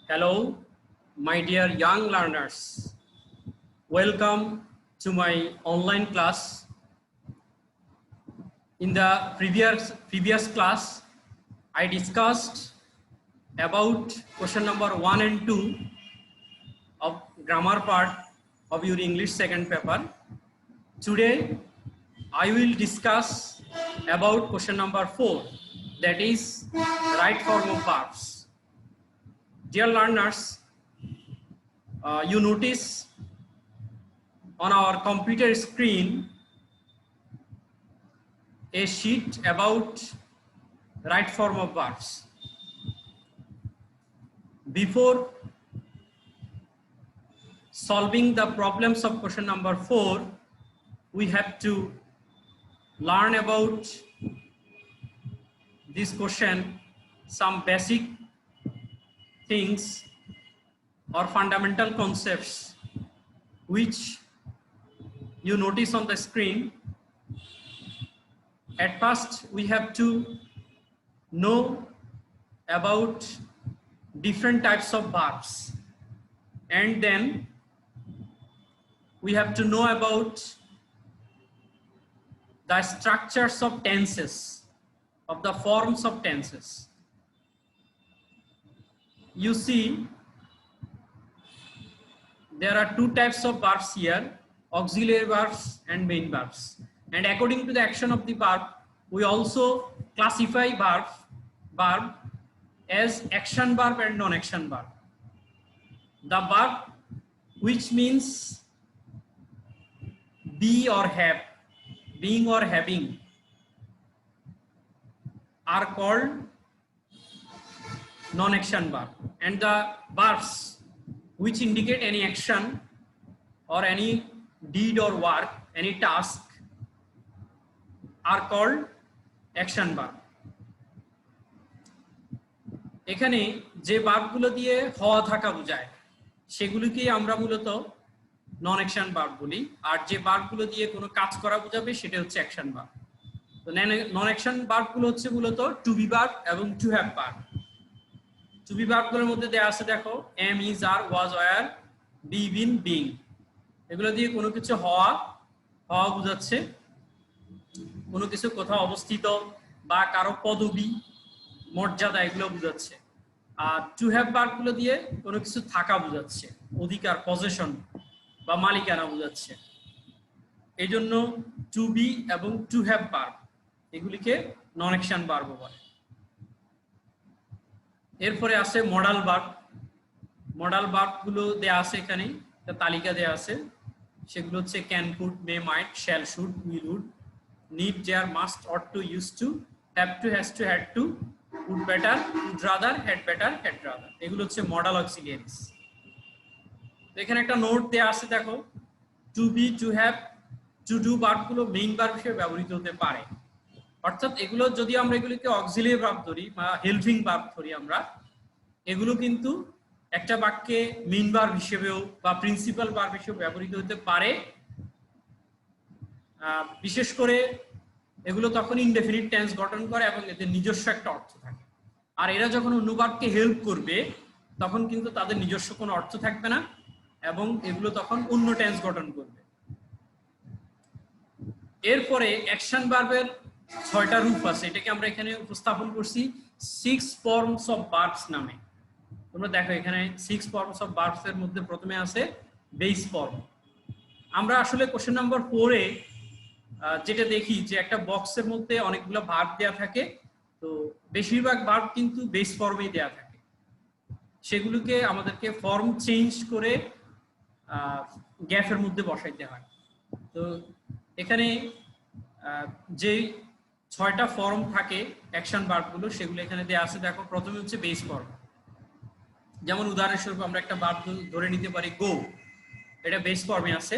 Hello, my dear young learners. Welcome to my online class. In the previous class, I discussed about question number 1 and 2 of grammar part of your English second paper. Today, I will discuss about question number 4, that is right form of verbs. Dear learners, you notice on our computer screen a sheet about right form of verbs. Before solving the problems of question number 4, we have to learn about this question, some basic things or fundamental concepts which you notice on the screen. At first, we have to know about different types of verbs, and then we have to know about the structures of tenses, of the forms of tenses. You see, there are two types of verbs here, auxiliary verbs and main verbs. And according to the action of the verb, we also classify verb as action verb and non-action verb. The verb which means be or have, being or having, are called non-action verb. And the verbs which indicate any action or any deed or work, any task, are called action verb. এখানে যে ভার্বগুলো দিয়ে হওয়া থাকা বোঝায় সেগুলোকে আমরা মূলত নন action verb বলি, আর যে ভার্বগুলো দিয়ে কোনো কাজ করা বোঝাবে সেটা হচ্ছে অ্যাকশন ভার্ব। তো নন অ্যাকশন ভার্বগুলো হচ্ছে মূলত টু বি ভার্ব এবং to have verb. To be ভার্বগুলোর মধ্যে দেয়া আছে, দেখো, am, is, are, was, were, be, been, being. এগুলো দিয়ে কোনো কিছু হওয়া বোঝাচ্ছে, কোনো কিছু কোথাও অবস্থিত বা কারো পদবি, মর্যাদা, এগুলো বোঝাচ্ছে। আর টু হ্যাভ ভার্বগুলো দিয়ে কোনো কিছু থাকা বোঝাচ্ছে, অধিকার, পজেশন বা মালিকানা বোঝাচ্ছে। এই জন্য টু বি এবং টু হ্যাভ ভার্ব এগুলিকে নন অ্যাকশন ভার্ব বলে। এরপরে আছে মডাল ভার্ব। মডাল ভার্বগুলো দেয়া আছে এখানে, তালিকা দেয়া আছে। সেগুলো হচ্ছে can, could, may, might, shall, should, will, would, need, dare, must, ought to, use to, have to, has to, had to, would better, would rather, had better, had rather. এগুলো হচ্ছে মডাল অক্সিলিয়ারিজ। তো এখানে একটা নোট দেয়া আছে, দেখো, to be, to have, to do ভার্বগুলো main verb হিসেবে ব্যবহৃত হতে পারে। অর্থাৎ এগুলো যদি আমরা এগুলিকে অক্সিলিয়ারি ভার্ব ধরি বা হেল্পিং ভার্ব ধরি আমরা, এগুলো কিন্তু একটা বাক্যে মেইন ভার্ব হিসেবেও বা প্রিন্সিপাল ভার্ব হিসেবে ব্যবহৃত হতে পারে। বিশেষ করে এগুলো তখন ইনডেফিনিট টেন্স গঠন করে এবং এদের নিজস্ব একটা অর্থ থাকে। আর এরা যখন অন্য ভার্বকে হেল্প করবে তখন কিন্তু তাদের নিজস্ব কোনো অর্থ থাকবে না এবং এগুলো তখন অন্য টেন্স গঠন করবে। এরপরে অ্যাকশন ভার্বের 6টা রূপ আছে, এটাকে আমরা এখানে উপস্থাপন করছি 6 ফর্মস অফ ভার্বস নামে। তোমরা দেখো এখানে 6 ফর্মস অফ ভার্বস এর মধ্যে প্রথমে আছে বেস ফর্ম। আমরা আসলে কোশ্চেন নাম্বার 4 এ যেটা দেখি যে একটা বক্সের মধ্যে অনেকগুলো ভার্ব দেয়া থাকে, তো বেশিরভাগ ভার্ব কিন্তু বেস ফর্মেই দেয়া থাকে। সেগুলোকে আমাদেরকে ফর্ম চেঞ্জ করে গ্যাপের মধ্যে বসাইতে হয়। তো এখানে যে 6টা ফর্ম থাকে অ্যাকশন ভার্বগুলো, সেগুলো এখানে দেয়া আছে। দেখো, প্রথমে হচ্ছে বেস ফর্ম। যেমন উদাহরণস্বরূপ আমরা একটা ভার্ব ধরে নিতে পারি গো, এটা বেস ফর্মে আছে।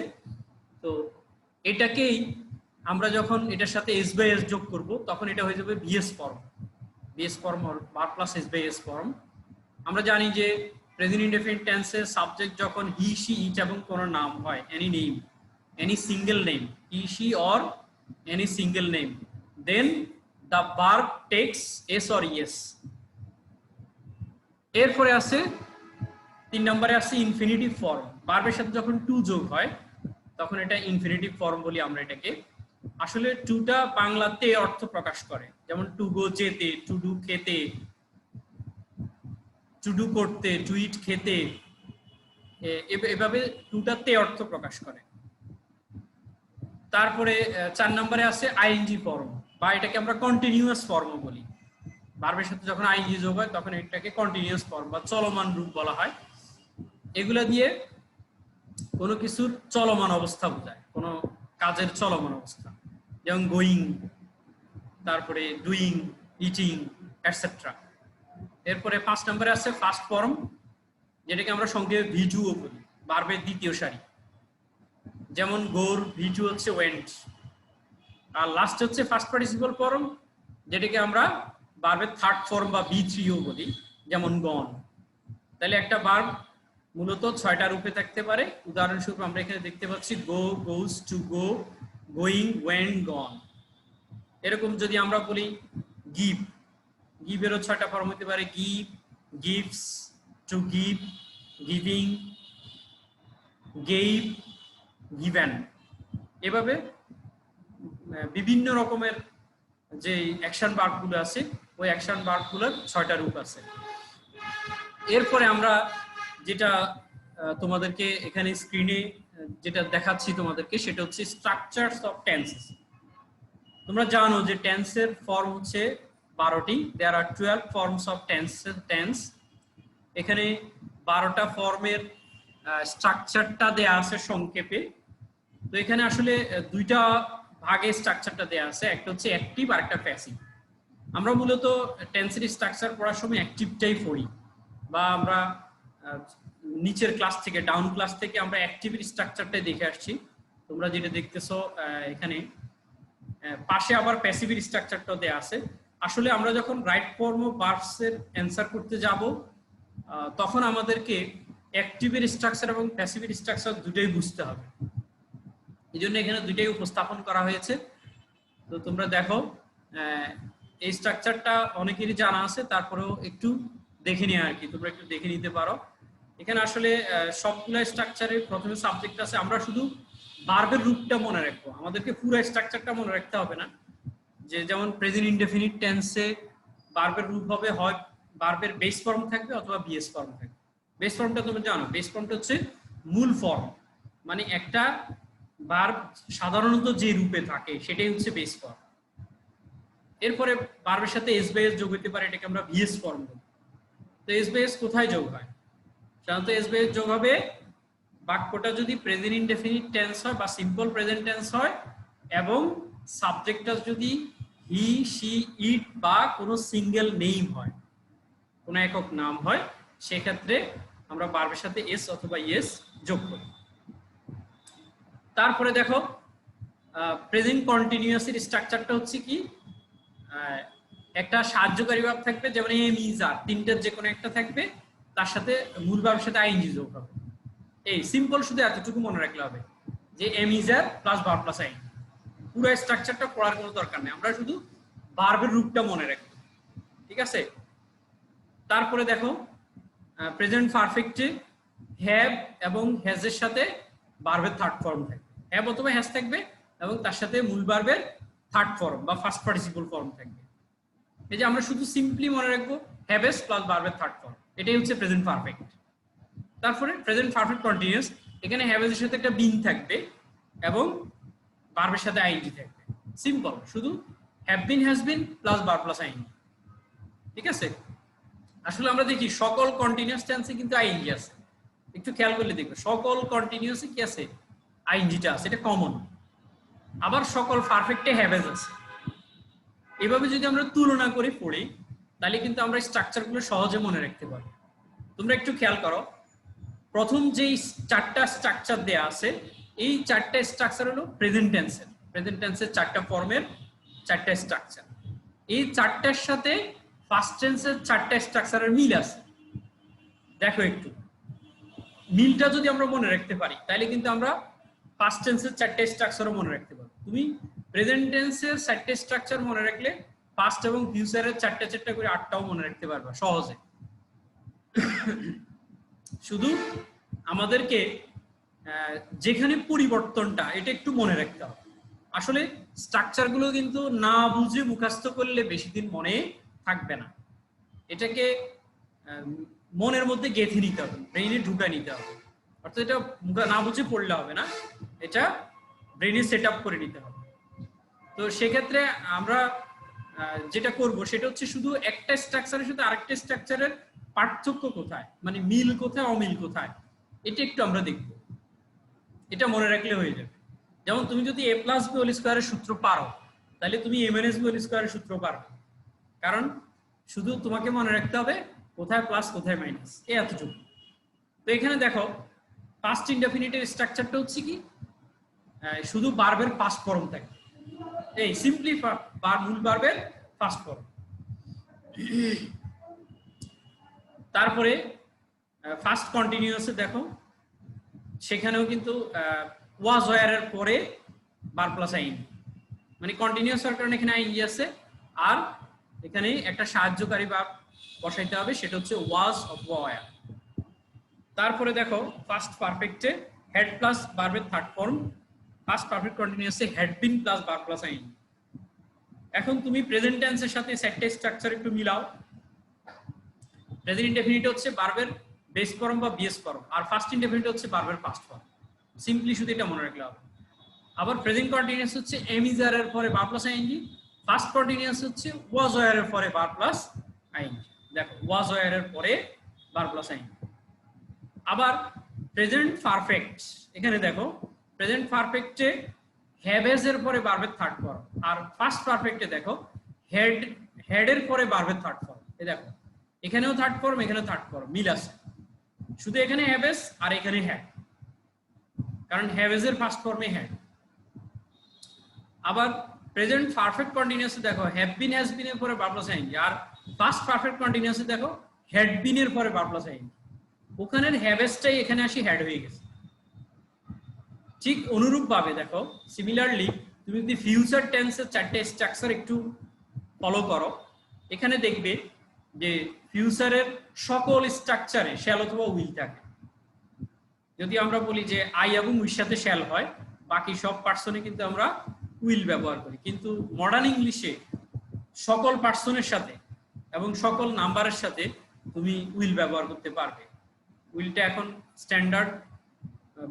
তো এটাকেই আমরা যখন এটার সাথে এস বাই এস যোগ করব তখন এটা হয়ে যাবে BS form. BS form verb plus S by S form. আমরা জানি যে প্রেজেন্ট ইনডেফিনিট টেন্সে সাবজেক্ট যখন হি, শি, ইট এবং কোনো নাম হয়, any name, any single name, he, she or any single name, then the verb takes S or ES. এরপরে আছে 3 নম্বরে আছে ইনফিনিটিভ ফর্ম। ভার্বের সাথে যখন টু যোগ হয় তখন এটা ইনফিনিটিভ ফর্ম বলি আমরা এটাকে। আসলে টুটা বাংলাতে অর্থ প্রকাশ করে, যেমন টু গো যেতে, টু ডু খেতে, টু ডু করতে, টু ইট খেতে, এভাবে টুটাতে অর্থ প্রকাশ করে। তারপরে 4 নম্বরে আছে আইএনজি ফর্ম, বা এটাকে আমরা কন্টিনিউয়াস ফর্ম বলি। ভার্বের সাথে যখন আইএনজি যোগ হয় তখন এটাকে কন্টিনিউয়াস ফর্ম বা চলমান রূপ বলা হয়। এগুলা দিয়ে কোনো কিছুর চলমান অবস্থা বোঝায়, কোনো কাজের চলমান অবস্থা, যেমন গোয়িং, তারপরে ডুইং, ইটিং, এটসেট্রা। এরপরে 5 নম্বরে আছে ফার্স্ট ফর্ম, যেটাকে আমরা সংক্ষেপে ভিটুও বলি, ভার্বের দ্বিতীয় সারি, যেমন গোর, ভিটু হচ্ছে ওয়েন্ট। আর লাস্ট হচ্ছে ফার্স্ট পার্টিসিপল ফর্ম, যেটাকে আমরা ভার্বের থার্ড ফর্ম বা V3ও বলি, যেমন গন। তাহলে একটা ভার্ব মূলত 6টা রূপে থাকতে পারে। উদাহরণস্বরূপ আমরা এখানে দেখতে পাচ্ছি গো, গোস, টু গো, গোয়িং, ওয়েন্ট, গন। এরকম যদি আমরা বলি গিভ, গিভেরও 6টা ফর্ম হতে পারে, give, gives, to give, giving, gave, given. এভাবে বিভিন্ন রকমের যে অ্যাকশন ভার্বগুলো আছে ওই অ্যাকশন ভার্বগুলোর 6টা রূপ আছে। এরপরে আমরা যেটা তোমাদেরকে এখানে স্ক্রিনে যেটা দেখাচ্ছি তোমাদেরকে, সেটা হচ্ছে স্ট্রাকচারস অফ টেন্সেস। তোমরা জানো যে টেন্সের ফর্ম হচ্ছে 12টি। দেয়ার আর 12 ফর্মস অফ টেন্স। এখানে 12টা ফর্মের স্ট্রাকচারটা দেয়া আছে সংক্ষেপে। তো এখানে আসলে দুইটা ভাগে স্ট্রাকচারটা দেয়া আছে, একটা হচ্ছে অ্যাক্টিভ আর একটা প্যাসিভ। আমরা মূলত টেন্সের স্ট্রাকচার পড়ার সময় অ্যাক্টিভটাই পড়ি, বা আমরা নিচের ক্লাস থেকে, ডাউন ক্লাস থেকে আমরা অ্যাক্টিভের স্ট্রাকচারটাই দেখে আসছি। তোমরা যেটা দেখতেছো এখানে পাশে আবার প্যাসিভের স্ট্রাকচারটাও দেয়া আছে। আসলে আমরা যখন রাইট ফর্ম অফ ভার্বস এর অ্যান্সার করতে যাব তখন আমাদেরকে অ্যাক্টিভের স্ট্রাকচার এবং প্যাসিভের স্ট্রাকচার দুটোই বুঝতে হবে। এই জন্য এখানে দুইটাই উপস্থাপন করা হয়েছে। তো তোমরা দেখো এই স্ট্রাকচারটা অনেকেরই জানা আছে, তারপরেও একটু দেখে নিয়ে আর কি, তোমরা একটু দেখে নিতে পারো। এখানে আসলে সবগুলো স্ট্রাকচারের প্রথমে সাবজেক্ট আছে। আমরা শুধু ভার্বের রূপটা মনে রাখবো, আমাদেরকে পুরো স্ট্রাকচারটা মনে রাখতে হবে না। যে যেমন প্রেজেন্ট ইনডেফিনিট টেন্সে ভার্বের রূপ হবে হয় ভার্বের বেস ফর্ম থাকবে অথবা বিএস ফর্ম থাকবে। বেস ফর্মটা তোমরা জানো, বেস ফর্মটা হচ্ছে মূল ফর্ম, মানে একটা ভার্ব সাধারণত যে রূপে থাকে সেটাই হচ্ছে বেস ফর্ম। এরপরে ভার্বের সাথে এস বাই এস যোগ হতে পারে, এটাকে আমরা ভিএস ফর্ম বলি। তো এস বাই এস কোথায় যোগ হয়? সাধারণত এস বাই এস যোগ হবে বাক্যটা যদি প্রেজেন্ট ইনডেফিনিট টেন্স হয় বা সিম্পল প্রেজেন্ট টেন্স হয়, এবং সাবজেক্টটা যদি হি, শি, ইট বা কোনো সিঙ্গেল নেম হয়, কোনো একক নাম হয়, সেক্ষেত্রে আমরা ভার্বের সাথে এস অথবা ইএস যোগ করি। তারপরে দেখো প্রেজেন্ট কন্টিনিউয়াসের স্ট্রাকচারটা হচ্ছে কি, একটা সাহায্যকারী ভার্ব থাকবে, যেমন এম, ইজ, আর, তিনটার যে কোনো একটা থাকবে, তার সাথে মূল ভার্বের সাথে আইএনজি যোগ হবে। এই সিম্পল শুধু এতটুকু মনে রাখলে হবে যে am, is, are plus verb plus ING. পুরো স্ট্রাকচারটা পড়ার কোনো দরকার নেই, আমরা শুধু ভার্বের রূপটা মনে রাখবো, ঠিক আছে? তারপরে দেখো প্রেজেন্ট পারফেক্টে হ্যাভ এবং হ্যাজ এর সাথে ভার্বের থার্ড ফর্ম থাকবে, হ্যাভ অথবা হ্যাজ থাকবে এবং তার সাথে মূল ভার্বের থার্ড ফর্ম বা ফার্স্ট পার্টিসিপল ফর্ম থাকবে। এই যে আমরা শুধু সিম্পলি মনে রাখবো হ্যাভ এস প্লাস ভার্বের থার্ড ফর্ম, এটাই হচ্ছে প্রেজেন্ট পারফেক্ট। তারপরে প্রেজেন্ট পারফেক্ট কন্টিনিউয়াস, এখানে হ্যাভ এর সাথে একটা বিন থাকবে এবং ভার্বের সাথে আইএনজি থাকবে। সিম্পল, শুধু have been, has been plus verb plus ING, ঠিক আছে? আসলে আমরা দেখি সকল কন্টিনিউয়াস টেন্সে কিন্তু আইএনজি আছে, একটু খেয়াল করলে দেখবে সকল কন্টিনিউয়াসে কি আছে, আইএনজিটা আছে, এটা কমন। আবার সকল পারফেক্টে হ্যাভ এস আছে। এভাবে যদি আমরা তুলনা করে পড়ি তাহলে কিন্তু আমরা স্ট্রাকচারগুলো সহজে মনে রাখতে পারবো। তোমরা একটু খেয়াল করো, প্রথম যেই 4টা স্ট্রাকচার দেয়া আছে, এই 4টা স্ট্রাকচার হলো প্রেজেন্ট টেন্সের। প্রেজেন্ট টেন্সের 4টা ফর্মের 4টা স্ট্রাকচার। এই 4টার সাথে ফার্স্ট টেন্সের 4টা স্ট্রাকচারের মিল আছে। দেখো একটু মিলটা যদি আমরা মনে রাখতে পারি তাহলে কিন্তু আমরা ফার্স্ট টেন্সের 4টা স্ট্রাকচারও মনে রাখতে পারবো। তুমি প্রেজেন্ট টেন্সের 4টা স্ট্রাকচার মনে রাখলে পাস্ট এবং ফিউচারের 4টা করে 8টাও মনে রাখতে পারবা সহজে। শুধু আমাদেরকে যেখানে পরিবর্তনটা এটা একটু মনে রাখতে হবে। আসলে স্ট্রাকচারগুলো কিন্তু না বুঝে মুখস্থ করলে বেশি দিন মনে থাকবে না। এটাকে মনের মধ্যে গেঁথে নিতে হবে, ব্রেইনে ঢুকায় নিতে হবে। অর্থাৎ এটা না বুঝে পড়লে হবে না, এটা ব্রেইনে সেট আপ করে নিতে হবে। তো সেক্ষেত্রে আমরা যেটা করব সেটা হচ্ছে শুধু একটা স্ট্রাকচারের সাথে আরেকটা স্ট্রাকচারের পার্থক্য কোথায়, মানে মিল কোথায় অমিল কোথায়, এটা একটু আমরা দেখব। এটা মনে রাখলে হয়ে যাবে। যেমন তুমি যদি a প্লাস বি হোল স্কোয়ারের সূত্র পারো, তাহলে তুমি a মাইনাস বি হোল স্কোয়ারের সূত্র পারবে। কারণ শুধু তোমাকে মনে রাখতে হবে কোথায় প্লাস কোথায় মাইনাস, এতটুকু। তো এখানে দেখো পাস্ট ইনডেফিনিটের স্ট্রাকচারটা হচ্ছে কি, শুধু ভার্বের পাস্ট ফর্ম থাকে, এই সিম্পলি মূল ভার্বের পাস্ট ফর্ম। তারপরে ফার্স্ট কন্টিনিউয়াসে দেখো সেখানেও কিন্তু ওয়াজ ওয়্যারের পরে ভার্ব প্লাস আইন, মানে কন্টিনিউয়াস হওয়ার কারণে এখানে আইএনজি আছে, আর এখানে একটা সাহায্যকারী ভার্ব বসাইতে হবে, সেটা হচ্ছে ওয়াজ অথবা ওয়্যার। তারপরে দেখো ফার্স্ট পারফেক্টে হেড প্লাস ভার্বের থার্ড ফর্ম, ফার্স্ট পারফেক্ট কন্টিনিউয়াসে had been plus verb plus ing. এখন তুমি প্রেজেন্ট টেন্সের সাথে সেটটা স্ট্রাকচার একটু মিলাও। প্রেজেন্ট ইনডেফিনিট হচ্ছে ভার্বের বেস ফর্ম বা বিএস ফর্ম, আর ফার্স্ট ইনডেফিনিট হচ্ছে ভার্বের পাস্ট ফর্ম। সিম্পলি শুধু এটা মনে রাখলে হবে। আবার প্রেজেন্ট কন্টিনিউয়াস হচ্ছে এম ইজ আর এর পরে verb plus ING, first continuous হচ্ছে ওয়াজ ওয়্যার এর পরে ভার্ব প্লাস আইএনজি। দেখো ওয়াজ ওয়্যার এর পরে ভার্ব প্লাস আইএনজি। আবার প্রেজেন্ট পারফেক্ট, এখানে দেখো প্রেজেন্ট পারফেক্টে হ্যাভ এজ এর পরে ভার্বের থার্ড ফর্ম, আর ফার্স্ট পারফেক্টে দেখো হেড এর পরে ভার্বের থার্ড ফর্ম। এই দেখো এখানেও থার্ড ফর্ম, এখানেও থার্ড ফর্ম, মিল আছে। শুধু এখানে হ্যাভ এজ আর এখানে হ্যাড, কারণ হ্যাভ এজ এর ফার্স্ট ফর্মে হ্যাড। আবার প্রেজেন্ট পারফেক্ট কন্টিনিউয়াসে দেখো হ্যাভ বিন হ্যাজ বিন এর পরে ভার্ব প্লাস আইএনজি, আর ফার্স্ট পারফেক্ট কন্টিনিউয়াসে দেখো হ্যাড বিন এর পরে ভার্ব প্লাস আইএনজি। ওখানের হ্যাভ এজটাই এখানে আসি হ্যাড হয়ে গেছে। ঠিক অনুরূপ ভাবে দেখো সিমিলারলি তুমি যদি ফিউচার টেন্সের চারটে স্ট্রাকচার একটু ফলো করো, এখানে দেখবে যে ফিউচারের সকল স্ট্রাকচারে শ্যাল অথবা উইল থাকে। যদি আমরা বলি যে আই এবং উইর সাথে শ্যাল হয়, বাকি সব পার্সনে কিন্তু আমরা উইল ব্যবহার করি। কিন্তু মডার্ন ইংলিশে সকল পার্সনের সাথে এবং সকল নাম্বারের সাথে তুমি উইল ব্যবহার করতে পারবে। উইলটা এখন স্ট্যান্ডার্ড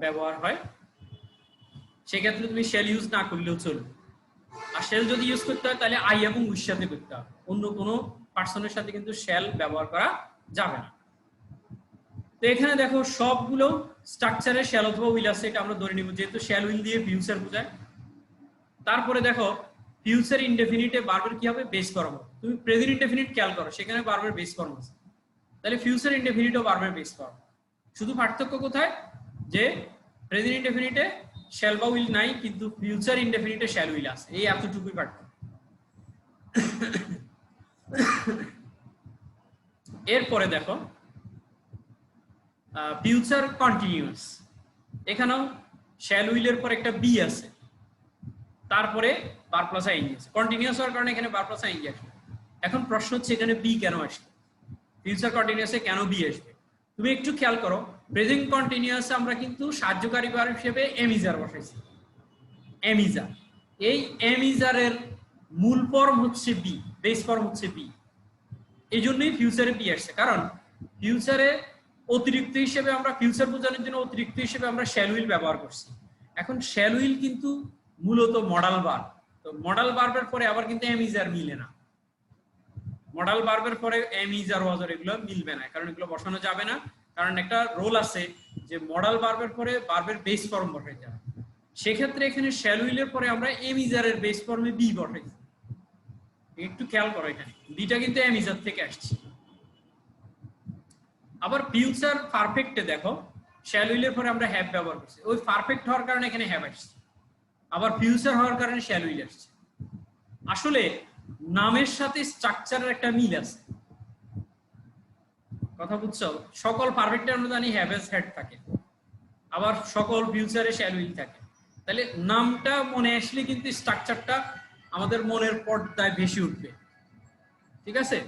ব্যবহার হয়, সেক্ষেত্রে তুমি শ্যাল ইউজ না করলেও চলবে। আর শ্যাল যদি ইউজ করতে হয় তাহলে আই এবং উইর সাথে করতে হবে, অন্য কোনো পার্সনের সাথে কিন্তু শ্যাল ব্যবহার করা যাবে না। তো এখানে দেখো সবগুলো স্ট্রাকচারে শ্যাল অথবা উইল আছে, এটা আমরা ধরে নিব, যেহেতু শ্যাল উইল দিয়ে ফিউচার বোঝায়। তারপরে দেখো ফিউচার ইনডেফিনিটে ভার্বের কি হবে, বেস ফর্ম। তুমি প্রেজেন্ট ইনডেফিনিট খেয়াল করো, সেখানে ভার্বের বেস ফর্ম আছে, তাহলে ফিউচার ইনডেফিনিটও ভার্বের বেস ফর্ম। শুধু পার্থক্য কোথায়, যে প্রেজেন্ট ইনডেফিনিটে শ্যাল বা উইল নাই, কিন্তু ফিউচার ইনডেফিনিটে শ্যাল উইল আছে, এই এতটুকুই পার্থক্য। এরপরে দেখো ফিউচার কন্টিনিউয়াস, এখানেও শ্যাল উইলের পর একটা বি আছে, তারপরে ভার্ব প্লাস আইএনজি আছে। কন্টিনিউয়াস হওয়ার কারণে এখানে ভার্ব প্লাস আইএনজি আসবে। এখন প্রশ্ন হচ্ছে এখানে বি কেন আসবে, ফিউচার কন্টিনিউয়াসে কেন বি আসবে? তুমি একটু খেয়াল করো, প্রেজেন্ট কন্টিনিউয়াসে আমরা কিন্তু সাহায্যকারী ভার্ব হিসেবে এম ইজ আর বসাইছি, এম ইজ আর। এই এম ইজ আর এর মূল ফর্ম হচ্ছে বি, বেস ফর্ম হচ্ছে বি। এই জন্যই ফিউচারে বি আসছে, কারণ ফিউচারে অতিরিক্ত হিসেবে আমরা ফিউচার বোঝানোর জন্য অতিরিক্ত হিসেবে আমরা শ্যাল উইল ব্যবহার করছি। এখন শ্যাল উইল কিন্তু মূলত মডাল ভার্ব, তো মডাল ভার্বের পরে আবার কিন্তু এম ইজ আর মিলে না। মডাল ভার্বের পরে এম ইজ আর ওয়াজ আর এগুলো মিলবে না, কারণ এগুলো বসানো যাবে না। কারণ একটা রোল আছে যে মডাল ভার্বের পরে ভার্বের বেস ফর্ম বসাইতে হবে। সেক্ষেত্রে এখানে শ্যাল উইলের পরে আমরা এম ইজ আর এর বেস ফর্মে বি বসাইছি। একটু খেয়াল করো, এখানে বিটা কিন্তু এম ইজ আর থেকে আসছে। আবার ফিউচার পারফেক্টে দেখো শ্যাল উইলের পরে আমরা হ্যাভ ব্যবহার করছি, ওই পারফেক্ট হওয়ার কারণে এখানে হ্যাভ আসছে, আবার ফিউচার হওয়ার কারণে শ্যাল উইল আসছে। আসলে নামের সাথে স্ট্রাকচারের একটা মিল আছে, কথা বুঝছো? সকল পারফেক্টে আমরা জানি হ্যাভ এজ হেড থাকে, আবার সকল ফিউচারে শ্যাল উইল থাকে। তাহলে নামটা মনে আসলে কিন্তু স্ট্রাকচারটা আমাদের মনের পর্দায় ভেসে উঠবে, ঠিক আছে?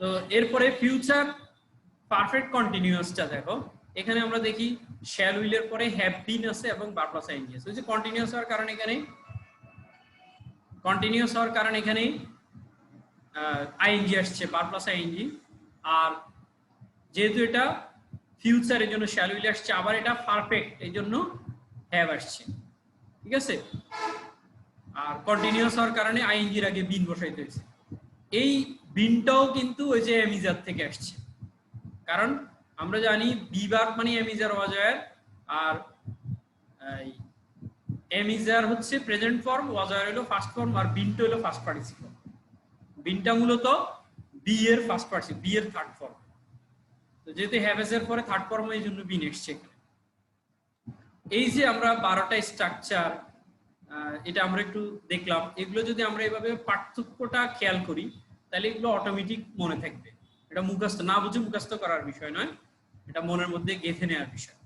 তো এরপরে ফিউচার পারফেক্ট কন্টিনিউয়াসটা দেখো, এখানে আমরা দেখি শ্যাল উইলের পরে হ্যাভ বিন আছে এবং ভার্ব প্লাস আইএনজি আছে। ওই যে কন্টিনিউয়াস হওয়ার কারণে এখানে আইএনজি আসছে, ভার্ব প্লাস আইএনজি। আর যেহেতু এটা ফিউচার এর জন্য শ্যাল উইল আসছে, আবার এটা পারফেক্ট এই জন্য হ্যাভ আসছে, ঠিক আছে। আর কন্টিনিউয়াস হওয়ার কারণে আইএনজির আগে বিন বসাইতে হয়েছে। এই বিনটাও কিন্তু ওই যে এমিজার থেকে আসছে, কারণ আমরা জানি বি ভার্ব মানে এমিজার ওয়াজার, আর এমিজার হচ্ছে প্রেজেন্ট ফর্ম, ওয়াজার হলো ফার্স্ট ফর্ম, আর বিনটা হলো ফার্স্ট পার্টিসিপল। বিনটা মূলত বি এর ফার্স্ট পার্টিসিপল, বি এর থার্ড ফর্ম। তো যেহেতু হ্যাভেজ এর পরে থার্ড ফর্ম, এই জন্য বিন এসছে এখানে। এই যে আমরা 12টা স্ট্রাকচার, এটা আমরা একটু দেখলাম, এগুলো যদি আমরা এভাবে পার্থক্যটা খেয়াল করি তাহলে এগুলো অটোমেটিক মনে থাকবে। এটা মুখস্থ না বুঝে মুখস্থ করার বিষয় নয়, এটা মনের মধ্যে গেঁথে নেওয়ার বিষয়।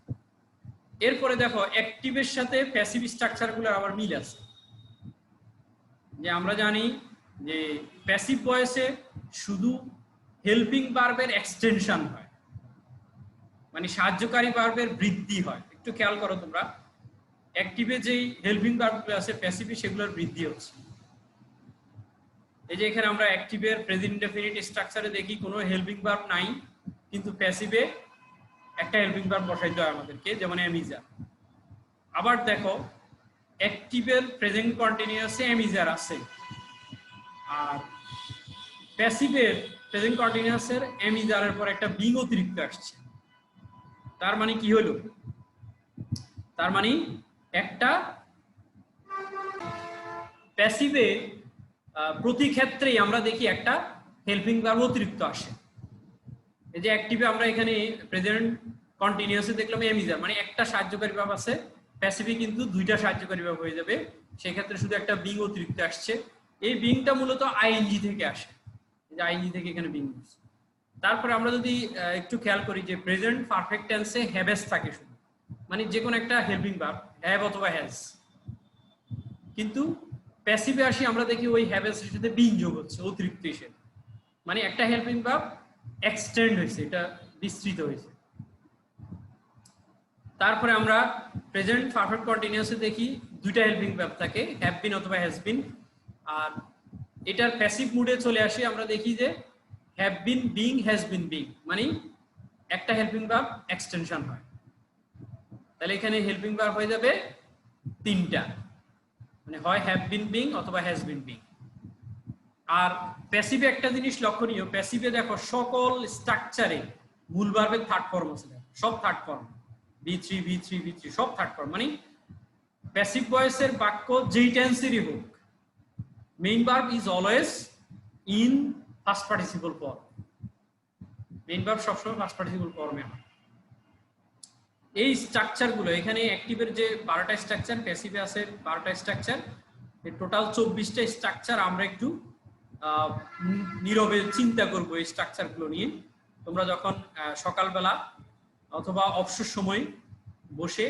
এরপরে দেখো অ্যাক্টিভের সাথে প্যাসিভ স্ট্রাকচারগুলোর আবার মিল আছে। যে আমরা জানি যে প্যাসিভ ভয়েসে শুধু হেল্পিং ভার্বের এক্সটেনশন হয়, মানে সাহায্যকারী ভার্বের বৃদ্ধি হয়। একটু খেয়াল করো তোমরা, অ্যাক্টিভে যেই হেল্পিং ভার্বগুলো আছে প্যাসিভে সেগুলোর বৃদ্ধি হচ্ছে। এই যে এখানে আমরা অ্যাক্টিভের প্রেজেন্ট ইনডেফিনিট স্ট্রাকচারে দেখি কোনো হেল্পিং ভার্ব নাই, কিন্তু প্যাসিভে একটা হেল্পিং ভার্ব বসাইতে হয় আমাদেরকে, যেমন এমিজার। আবার দেখো অ্যাক্টিভের প্রেজেন্ট কন্টিনিউয়াসে এমিজার আছে, আর প্যাসিভের প্রেজেন্ট কন্টিনিউয়াসের এমিজারের পর একটা বিং অতিরিক্ত আসছে। তার মানে কি হলো? তার মানে একটা প্যাসিভে প্রতি ক্ষেত্রেই আমরা দেখি একটা হেল্পিং ভার্ব অতিরিক্ত আসে। এই যে অ্যাক্টিভে আমরা এখানে প্রেজেন্ট কন্টিনিউয়াসে দেখলাম এমিজার, মানে একটা সাহায্যকারী ভার্ব আছে। প্যাসিভে কিন্তু দুইটা সাহায্যকারী ভার্ব হয়ে যাবে, সেক্ষেত্রে শুধু একটা বিং অতিরিক্ত আসছে। এই বিংটা মূলত আইএনজি থেকে আসে, এই যে আইএনজি থেকে এখানে বিং আসছে। তারপরে আমরা যদি একটু খেয়াল করি যে প্রেজেন্ট পারফেক্ট টেন্সে হ্যাভেস থাকে শুধু, মানে যে কোনো একটা হেল্পিং ভার্ব হ্যাভ অথবা হ্যাজ, কিন্তু প্যাসিভে আসি আমরা দেখি ওই হ্যাভেসের সাথে বিং যোগ হচ্ছে অতিরিক্ত হিসেবে, মানে একটা হেল্পিং ভার্ব এক্সটেন্ড হয়েছে, এটা বিস্তৃত হয়েছে। তারপরে আমরা প্রেজেন্ট পারফেক্ট কন্টিনিউয়াসে দেখি দুইটা হেল্পিং ভার্ব থাকে, হ্যাভ বিন অথবা হ্যাজ বিন। আর এটার প্যাসিভ মুডে চলে আসি আমরা দেখি যে have been being, has been being, মানে একটা হেল্পিং ভার্ব এক্সটেনশন হয়। তাহলে এখানে হেল্পিং ভার্ব হয়ে যাবে তিনটা, মানে হয় হ্যাভ বিন বিং অথবা হ্যাজ বিন বিং। আর প্যাসিভে একটা জিনিস লক্ষণীয়, প্যাসিভে দেখো সকল স্ট্রাকচারে মূল ভার্বের থার্ড ফর্ম আছে, সব third form, V3 V3 V3 সব থার্ড ফর্ম। মানে প্যাসিভ ভয়েসের বাক্য যেই টেন্সেরই হোক, main verb is always in first participle form. Main verb সবসময় ফার্স্ট পার্টিসিপল ফর্মে হয়। এই স্ট্রাকচারগুলো এখানে অ্যাক্টিভের যে 12টা স্ট্রাকচার, প্যাসিভে আছে 12টা স্ট্রাকচার, এই টোটাল 24টা স্ট্রাকচার আমরা একটু নীরবে চিন্তা করবো এই স্ট্রাকচারগুলো নিয়ে। তোমরা যখন সকালবেলা অথবা অবসর সময় বসে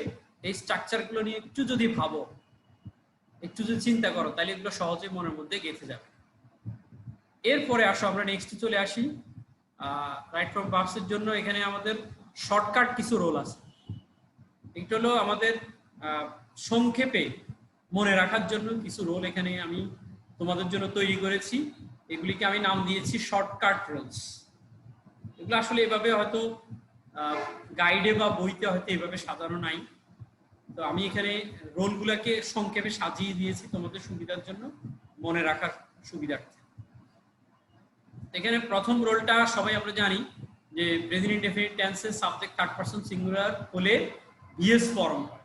এই স্ট্রাকচারগুলো নিয়ে একটু যদি ভাবো, একটু যদি চিন্তা করো, তাহলে এগুলো সহজে মনের মধ্যে গেঁথে যাবে। এরপরে আসো আমরা নেক্সট চলে আসি রাইট ফ্রম ভার্বসের জন্য। এখানে আমাদের শর্টকাট কিছু রোল আছে, এটা হলো আমাদের সংক্ষেপে মনে রাখার জন্য কিছু রোল এখানে আমি তোমাদের জন্য তৈরি করেছি। এগুলিকে আমি নাম দিয়েছি শর্টকাট রোলস। এগুলো আসলে এভাবে হয়তো গাইডে বা বইতে হয়তো এভাবে সাজানো নাই, তো আমি এখানে রোলগুলোকে সংক্ষেপে সাজিয়ে দিয়েছি তোমাদের সুবিধার জন্য, মনে রাখার সুবিধার্থে। এখানে প্রথম রোলটা সবাই আমরা জানি যে প্রেজেন্ট ইনডেফিনিট টেন্সে সাবজেক্ট থার্ড পারসন সিঙ্গুলার হলে ভিএস ফর্ম হয়।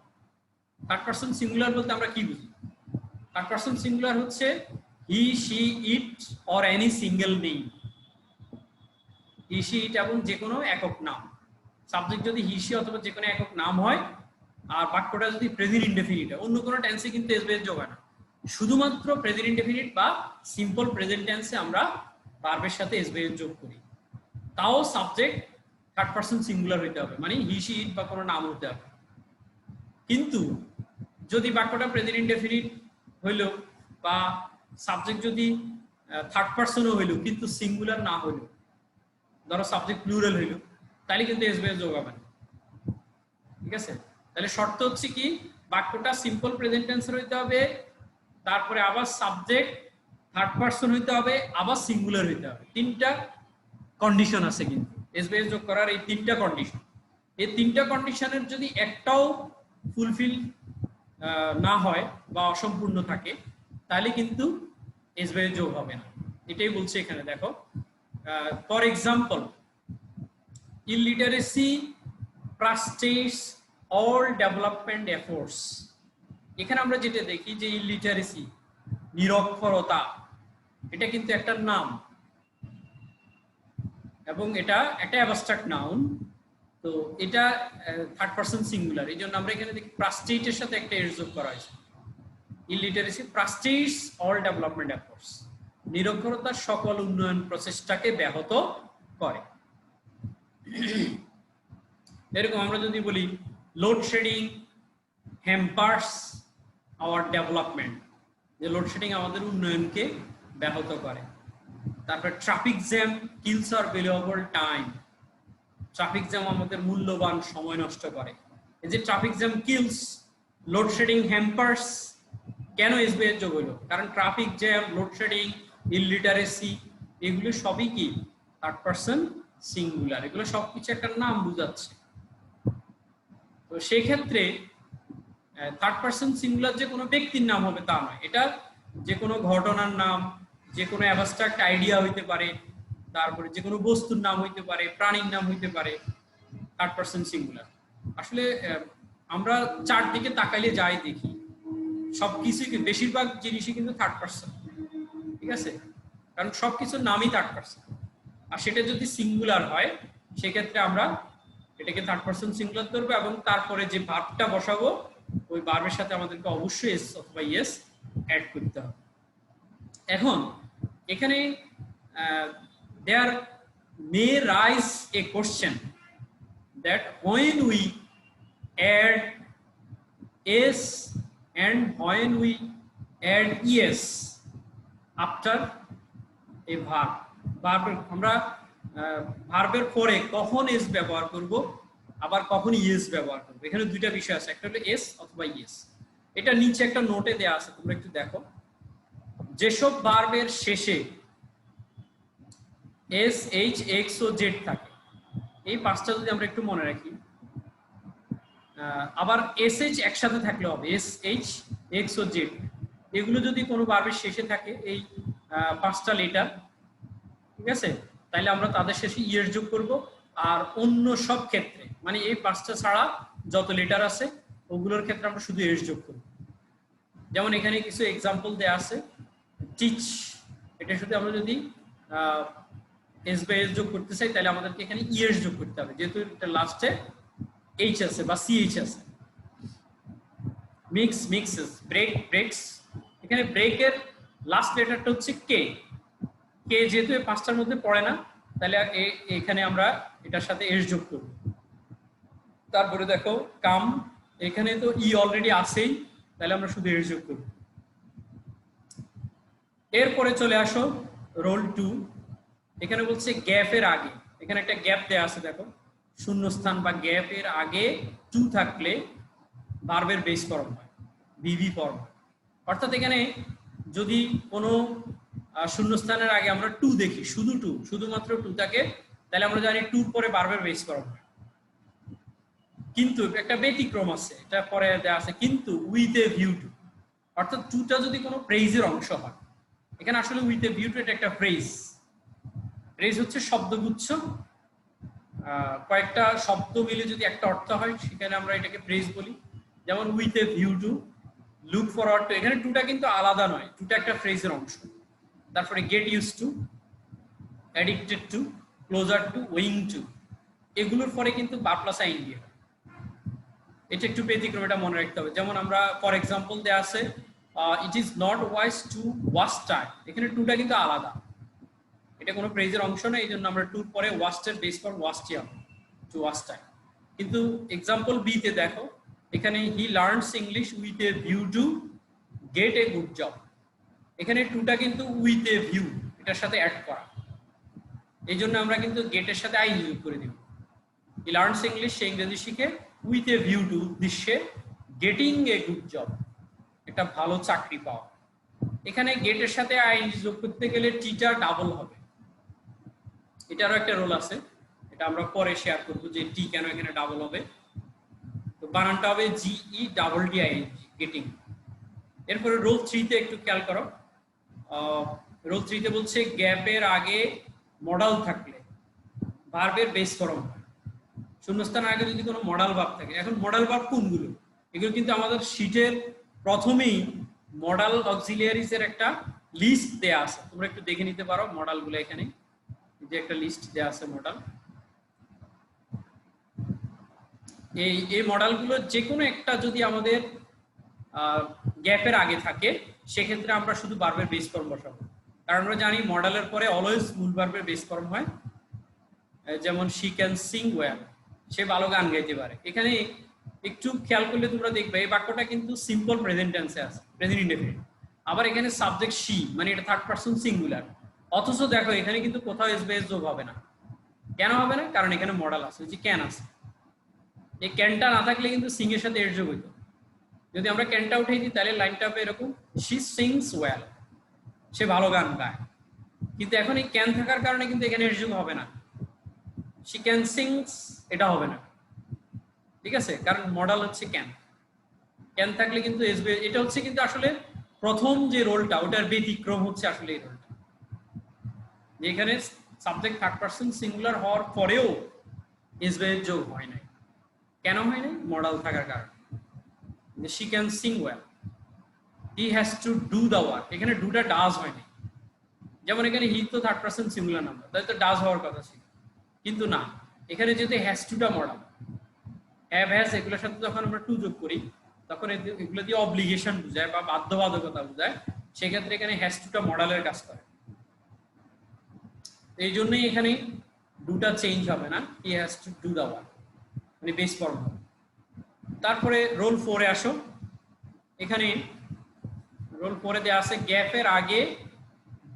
থার্ড পারসন সিঙ্গুলার বলতে আমরা কি বুঝি? থার্ড পারসন সিঙ্গুলার হচ্ছে he, she, it or any single name. He, she, it এবং যে কোনো একক নাম। সাবজেক্ট যদি হি, শি অথবা যে কোনো একক নাম হয়, আর বাক্যটা যদি প্রেজেন্ট ইনডেফিনিট হয়, অন্য কোনো টেন্সে কিন্তু এস বেস যোগ হয় না, শুধুমাত্র প্রেজেন্ট ইনডেফিনিট বা সিম্পল প্রেজেন্ট টেন্সে আমরা ভার্বের সাথে এস বেস যোগ করি। তাও সাবজেক্ট থার্ড পারসন সিঙ্গুলার হইতে হবে, মানে হি, শি, ইট বা কোনো নাম হতে হবে। কিন্তু যদি বাক্যটা প্রেজেন্ট ইনডেফিনিট হইল বা সাবজেক্ট যদি থার্ড পারসনও হইল কিন্তু সিঙ্গুলার না হইল, ধরো সাবজেক্ট প্লুরাল হইল, তাহলে কিন্তু এস বেস যোগ হবে না। ঠিক আছে, তাহলে শর্ত হচ্ছে কি বাক্যটা সিম্পল প্রেজেন্ট টেন্সের হইতে হবে, তারপরে আবার সাবজেক্ট থার্ড পারসন হইতে হবে, আবার সিঙ্গুলার হইতে হবে। তিনটা কন্ডিশন আছে কিন্তু এস বেস যোগ করার, এই তিনটা কন্ডিশন। এই তিনটা কন্ডিশনের যদি একটাও ফুলফিল না হয় বা অসম্পূর্ণ থাকে তাহলে কিন্তু এস বেস যোগ হবে না। এটাই বলছে এখানে, দেখো for example illiteracy frustrates all development efforts। এখানে আমরা যেটা দেখি যে ইলিটারেসি নিরক্ষরতা, এটা কিন্তু একটা নাম এবং এটা একটা অ্যাবস্ট্রাক্ট নাউন। তো এটা থার্ড পারসন সিঙ্গুলার, এই জন্য আমরা এখানে দেখি frustrate এর সাথে একটা এস যোগ করা হয়েছে। Illiteracy frustrates all development efforts, নিরক্ষরতা সকল উন্নয়ন প্রচেষ্টাকে ব্যাহত করে। এরকম আমরা যদি বলি লোডশেডিং হ্যাম্পার্স আওয়ার ডেভেলপমেন্ট, যে লোডশেডিং আমাদের উন্নয়নকে ব্যাহত করে। তারপর ট্রাফিক জ্যাম কিলস আর ভ্যালুয়েবল টাইম, ট্রাফিক জ্যাম আমাদের মূল্যবান সময় নষ্ট করে। এই যে traffic jam kills, load shedding hampers, কেন এস বেস যোগ হইল? কারণ ট্রাফিক জ্যাম, লোডশেডিং, ইলিটারেসি এগুলো সবই কি থার্ড পারসন সিঙ্গুলার, এগুলো সবকিছু একটা নাম বুঝাচ্ছে। তো সেই ক্ষেত্রে থার্ড পারসন সিঙ্গুলার যে কোনো ব্যক্তির নাম হবে তা নয়, এটা যে কোনো ঘটনার নাম, যে কোনো অ্যাবস্ট্রাক্ট আইডিয়া হইতে পারে, তারপরে যে কোনো বস্তুর নাম হইতে পারে, প্রাণীর নাম হইতে পারে, থার্ড পারসন সিঙ্গুলার। আসলে আমরা চারদিকে তাকাইলে যাই দেখি সবকিছু, বেশিরভাগ জিনিসই কিন্তু থার্ড পারসন। ঠিক আছে, কারণ সবকিছুর নামই থার্ড পারসন। আর সেটা যদি সিঙ্গুলার হয় সেক্ষেত্রে আমরা এটাকে থার্ড পারসন সিঙ্গুলার ধরবো এবং তারপরে যে ভার্বটা বসাবো ওই ভার্বের সাথে আমাদেরকে অবশ্যই এস অথবা ইয়েস অ্যাড করতে হবে। এখন এখানে there may rise a question that when we add s and when we add es after a verb, ভার্বের আমরা ভার্বের পরে কখন এস ব্যবহার করব আবার কখন ইয়েস ব্যবহার করব, এখানে দুইটা বিষয় আছে, একটা হলো এস অথবা ইয়েস। এটা নিচে একটা নোটে দেয়া আছে, তোমরা একটু দেখো। যেসব ভার্বের শেষে এস, এইচ, এক্স ও জেড থাকে, এই পাঁচটা যদি আমরা একটু মনে রাখি, আবার এস এইচ একসাথে থাকলে হবে, এস এইচ এক্স ও জেড, এগুলো যদি কোনো ভার্বের শেষে থাকে এই পাঁচটা লেটার, ঠিক আছে, তাইলে আমরা তাদের শেষে ইয়েস যোগ করব। আর অন্য সব ক্ষেত্রে মানে এই পাঁচটা ছাড়া যত লেটার আছে ওগুলোর ক্ষেত্রে আমরা শুধু এস যোগ করব। যেমন এখানে কিছু এক্সাম্পল দেয়া আছে, টিচ, এটা শুধু আমরা যদি এস বা এস যোগ করতে চাই তাহলে আমাদেরকে এখানে ইয়েস যোগ করতে হবে, যেহেতু এটা লাস্টে এইচ আছে বা সিএইচ আছে। মিক্স, মিক্সেস, ব্রেক, ব্রেকস, এখানে ব্রেকের লাস্ট লেটারটা হচ্ছে কে, কে যেহেতু এই পাঁচটার মধ্যে পড়ে না তাহলে এখানে আমরা এটার সাথে এস যোগ করব। তারপরে দেখো কাম, এখানে তো ই অলরেডি আছেই, তাহলে আমরা শুধু এস যোগ করব। এরপরে চলে আসো রোল 2, এখানে বলছে গ্যাপের আগে, এখানে একটা গ্যাপ দেয়া আছে দেখো, শূন্যস্থান বা গ্যাপের আগে টু থাকলে ভার্বের বেস ফর্ম হয়, বিভি ফর্ম। অর্থাৎ এখানে যদি কোনো শূন্যস্থানের আগে আমরা টু দেখি, শুধু টু, শুধুমাত্র টু থাকে, তাহলে আমরা জানি টুর পরে ভার্বের বেস ফর্ম হয়। কিন্তু একটা ব্যতিক্রম আছে, এটা পরে দেওয়া আছে, কিন্তু উইথ এ ভিউ টু, অর্থাৎ টুটা যদি কোনো ফ্রেজের অংশ হয়, এখানে আসলে উইথ এ ভিউ টু এটা একটা ফ্রেজ। ফ্রেজ হচ্ছে শব্দগুচ্ছ, কয়েকটা শব্দ মিলে যদি একটা অর্থ হয় সেখানে আমরা এটাকে ফ্রেজ বলি। যেমন with a view to, look forward to, এখানে টুটা কিন্তু আলাদা নয়, টুটা একটা ফ্রেজের অংশ। তারপরে get use to, addicted to, closer to, owing to, এগুলোর পরে কিন্তু ভার্ব প্লাস আইএনজি দিয়ে, এটা একটু ব্যতিক্রম, এটা মনে রাখতে হবে। যেমন আমরা ফর এক্সাম্পল দেয়া আছে ইট is not wise two wash time, এখানে টুটা কিন্তু আলাদা, এটা কোনো ফ্রেজের অংশ না, এই জন্য আমরা টুর পরে ওয়াস্টের বেস ফর ওয়াস্টই হবে, টু ওয়াশ টাইম। কিন্তু এক্সাম্পল বি তে দেখো, এখানে he learns English with a view to get a good job, এখানে টুটা কিন্তু উইথ এ ভিউ এটার সাথে অ্যাড করা। এই জন্য আমরা কিন্তু গেটের সাথে আইন যোগ করে দিব। হি লার্নস ইংলিশ, সে ইংরেজি শিখে উইথ এ ভিউ টু, উদ্দেশ্যে গেটিং এ গুড জব, একটা ভালো চাকরি পাওয়া। এখানে গেটের সাথে আইন যোগ করতে গেলে টিটা ডাবল হবে, এটারও একটা রোল আছে, এটা আমরা পরে শেয়ার করবো যে টি কেন এখানে ডাবল হবে। তো বানানটা হবে GE double D I, getting. এরপরে রোল 3 তে একটু খেয়াল করো, রোল 3 তে বলছে গ্যাপের আগে মডাল থাকলে ভার্বের বেস ফর্ম হয়। শূন্যস্থানের আগে যদি কোনো মডাল ভার্ব থাকে, এখন মডাল ভার্ব কোনগুলো, এগুলো কিন্তু আমাদের শীটের প্রথমেই মডাল অক্সিলিয়ারিজ এর একটা লিস্ট দেয়া আছে, তোমরা একটু দেখে নিতে পারো মডালগুলো। এখানে যে একটা লিস্ট দেয়া আছে মডাল, এই মডালগুলো যে কোনো একটা যদি আমাদের গ্যাপের আগে থাকে সেক্ষেত্রে আমরা শুধু ভার্বের বেস ফর্ম বসাবো, কারণ আমরা জানি মডালের পরে অলওয়েজ মূল ভার্বের বেস ফর্ম হয়। যেমন শি ক্যান সিং ওয়েল, সে ভালো গান গাইতে পারে। এখানে একটু খেয়াল করলে তোমরা দেখবে এই বাক্যটা কিন্তু সিম্পল প্রেজেন্ট টেন্সে আছে, প্রেজেন্ট ইনডেফিনিট। আবার এখানে সাবজেক্ট শি, মানে এটা থার্ড পারসন সিঙ্গুলার, অথচ দেখো এখানে কিন্তু কোথাও এসবিএস যোগ হবে না। কেন হবে না? কারণ এখানে মডাল আছে, যে ক্যান আছে। এই ক্যানটা না থাকলে কিন্তু সিং এর সাথে এর যোগ হইতো। যদি আমরা ক্যানটা উঠে দিই তাহলে লাইনটা হবে এরকম, শি সিংস ওয়েল, সে ভালো গান গায়। কিন্তু এখন এই ক্যান থাকার কারণে কিন্তু এখানে এর যোগ হবে না, শি ক্যান সিংস, এটা হবে না, ঠিক আছে? কারণ মডাল হচ্ছে ক্যান, ক্যান থাকলে কিন্তু এসবিএস, এটা হচ্ছে কিন্তু আসলে প্রথম যে রোলটা ওটার ব্যতিক্রম হচ্ছে আসলে এই রোলটা, যেখানে সাবজেক্ট থার্ড পারসন সিঙ্গুলার হওয়ার পরেও এসবিএস যোগ হয় নাই। কেন হয় নাই? মডাল থাকার কারণে। She can sing well, he has to do the work, এখানে ডুটা ডাজ হয়নি। যেমন এখানে হি তো থার্ড পারসন সিঙ্গুলার নাম্বার, তাই তো ডাজ হওয়ার কথা ছিল, কিন্তু না, এখানে যেহেতু হ্যাজ টুটা মডাল, হ্যাভ হ্যাজ এগুলোর সাথে যখন আমরা টু যোগ করি তখন এগুলো দিয়ে অব্লিগেশন বোঝায় বা বাধ্যবাধকতা বোঝায়, সেক্ষেত্রে এখানে হ্যাজ টুটা মডালের কাজ করে। এই জন্যই এখানে ডুটা চেঞ্জ হবে না, he has to do the work, মানে বেস ফর্ম হবে। তারপরে রোল 4 এ আসো, এখানে রোল 4 এ দেওয়া আছে গ্যাপের আগে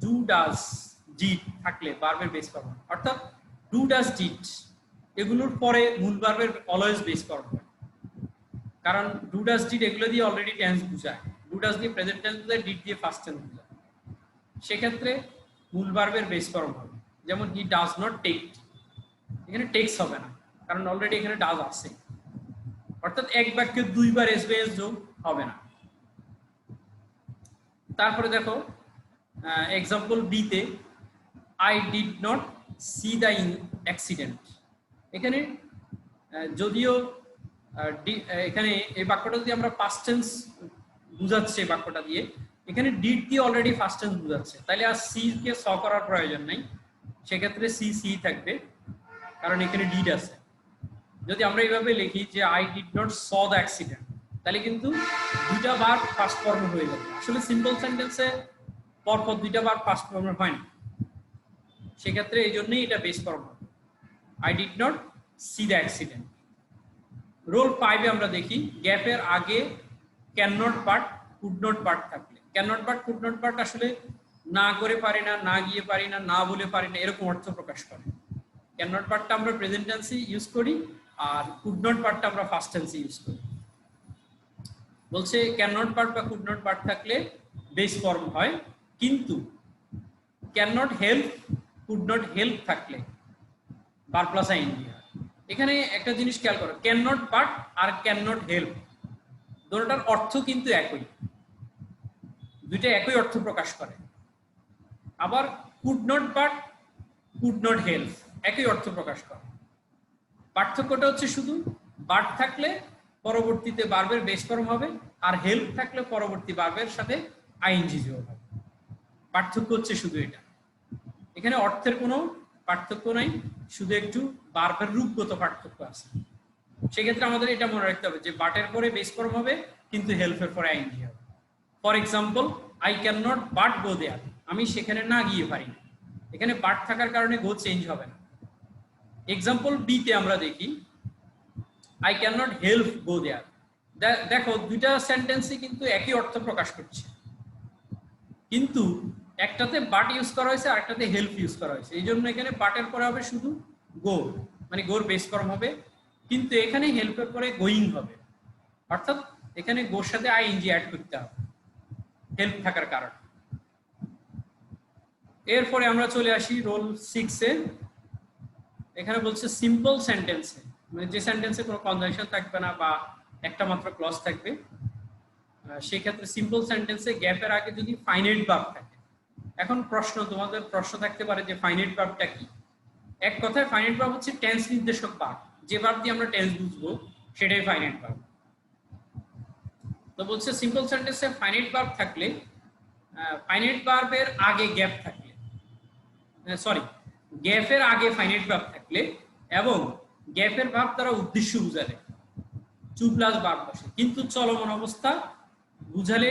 ডু ডাজ ডিড থাকলে ভার্বের বেস ফর্ম, অর্থাৎ ডু ডাজ ডিড এগুলোর পরে মূল ভার্বের অলওয়েজ বেস ফর্ম হয়। কারণ ডু ডাজ ডিড এগুলো দিয়ে অলরেডি টেন্স বোঝায়, ডু ডাজ দিয়ে প্রেজেন্ট টেন্স বোঝায়, ডিড দিয়ে ফার্স্ট টেন্স বোঝায়, সেক্ষেত্রে মূল ভার্বের বেস ফর্ম হবে। যেমন হি ডাজ নট টেক, এখানে টেক্স হবে না, কারণ অলরেডি এখানে ডাজ আছে, অর্থাৎ এক বাক্যে দুইবার এসবিএস যোগ হবে না। তারপরে দেখো এক্সাম্পল বি তে, I did not see the accident, এখানে যদিও এখানে এই বাক্যটা যদি আমরা পাস্ট টেন্স বুঝাচ্ছে বাক্যটা দিয়ে, এখানে ডিড দিয়ে অলরেডি ফার্স্ট টেন্স বুঝাচ্ছে, তাহলে আর সি কে স করার প্রয়োজন নাই, সেক্ষেত্রে সি সি থাকবে কারণ এখানে ডিড আছে। যদি আমরা এইভাবে লিখি যে I did not saw the accident, তাহলে কিন্তু দুইটা বার ফার্স্ট ফর্ম হয়ে যাবে। আসলে সিম্পল সেন্টেন্সে পরপর দুইটা বার ফার্স্ট ফর্ম হয় না, সেক্ষেত্রে এই জন্যই এটা বেস ফর্ম হবে, I did not see the accident. Rule 5 এ আমরা দেখি গ্যাপের আগে can not but could not but থাকলে, can not but could not but আসলে না করে পারি না, না গিয়ে পারি না, না বলে পারি না, এরকম অর্থ প্রকাশ করে। ক্যান নট বাটটা আমরা প্রেজেন্ট টেন্সে ইউজ করি, আর কুড নট বাটটা আমরা ফার্স্ট টেন্সে ইউজ করি। বলছে ক্যান নট বাট বা কুড নট বাট থাকলে বেস ফর্ম হয়, কিন্তু can not help could not help থাকলে ভার্ব প্লাস আইএনজি হয়। এখানে একটা জিনিস খেয়াল করো, ক্যান নট বাট আর ক্যান নট হেল্প দুটোটার অর্থ কিন্তু একই, দুইটা একই অর্থ প্রকাশ করে। আবার could not but could not help একই অর্থ প্রকাশ করে, পার্থক্যটা হচ্ছে শুধু বাট থাকলে পরবর্তীতে ভার্বের বেস ফর্ম হবে, আর হেল্প থাকলে পরবর্তী ভার্বের সাথে আইএনজি যোগ হবে। পার্থক্য হচ্ছে শুধু এটা, এখানে অর্থের কোনো পার্থক্য নাই, শুধু একটু ভার্বের রূপগত পার্থক্য আছে। সেক্ষেত্রে আমাদের এটা মনে রাখতে হবে যে বাটের পরে বেস ফর্ম হবে কিন্তু হেল্পের পরে আইএনজি হবে। For example, I can not but go there, আমি সেখানে না গিয়ে পারি না, এখানে বাট থাকার কারণে গো চেঞ্জ হবে না। এক্সাম্পল বি তে আমরা দেখি আই ক্যান নট হেল্প গো দেয়ার, দেখো দুইটা সেন্টেন্সই কিন্তু একই অর্থ প্রকাশ করছে, কিন্তু একটাতে বাট ইউজ করা হয়েছে আর একটাতে হেল্প ইউজ করা হয়েছে, এই জন্য এখানে বাটের পরে হবে শুধু গো, মানে গোর বেস ফর্ম হবে, কিন্তু এখানে হেল্পের পরে গোয়িং হবে, অর্থাৎ এখানে গোর সাথে আইএনজি অ্যাড করতে হবে হেল্প থাকার কারণে। এরপরে আমরা চলে আসি রোল 6 এ। এখানে বলছে সিম্পল সেন্টেন্সে, মানে যে সেন্টেন্সে কোনো কনজাংশন থাকবে না বা একটা মাত্র ক্লজ থাকবে, সেই ক্ষেত্রে সিম্পল সেন্টেন্সে গ্যাপের আগে যদি ফাইনাইট ভার্ব থাকে। এখন তোমাদের প্রশ্ন থাকতে পারে যে ফাইনাইট ভার্বটা কি? এক কথায় ফাইনাইট ভার্ব হচ্ছে টেন্স নির্দেশক ভার্ব, যে ভার্ব দিয়ে আমরা টেন্স বুঝবো সেটাই ফাইনাইট ভার্ব। তো বলছে সিম্পল সেন্টেন্সে ফাইনাইট ভার্ব থাকলে, ফাইনাইট ভার্বের আগে গ্যাপ থাকলে, সরি গ্যাপের আগে ফাইনাইট ভার্ব থাকলে এবং গ্যাপের ভার্ব দ্বারা উদ্দেশ্য বুঝালে টু প্লাস ভার্ব বসে, কিন্তু চলমান অবস্থা বুঝালে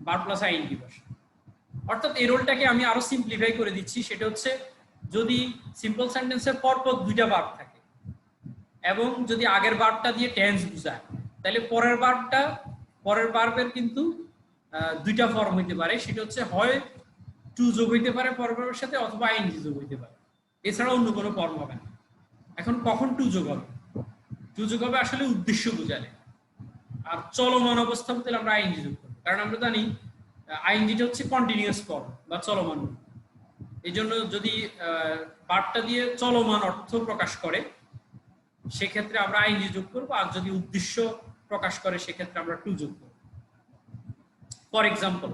ভার্ব প্লাস আইএনজি বসে। অর্থাৎ এই রোলটাকে আমি আরো সিম্পলিফাই করে দিচ্ছি, সেটা হচ্ছে যদি সিম্পল সেন্টেন্সের পরপর দুইটা ভার্ব থাকে এবং যদি আগের ভার্বটা দিয়ে টেন্স বুঝায়, তাহলে পরের ভার্বের কিন্তু দুইটা ফর্ম হইতে পারে, সেটা হচ্ছে হয় টু যোগ হইতে পারে পরের ভার্বের সাথে অথবা আইএনজি যোগ হইতে পারে, এছাড়া অন্য কোনো ফর্ম হবে না। এখন কখন টু যোগ হবে? টু যোগ হবে আসলে উদ্দেশ্য বুঝালে, আর চলমান অবস্থা বলতে আমরা আইএনজি যোগ করবো, কারণ আমরা জানি আইএনজিটা হচ্ছে কন্টিনিউয়াস ফর্ম বা চলমান। এই জন্য যদি ভার্বটা দিয়ে চলমান অর্থ প্রকাশ করে সেক্ষেত্রে আমরা আইএনজি যোগ করবো, আর যদি উদ্দেশ্য প্রকাশ করে সেক্ষেত্রে আমরা টু যোগ করবো। ফর এক্সাম্পল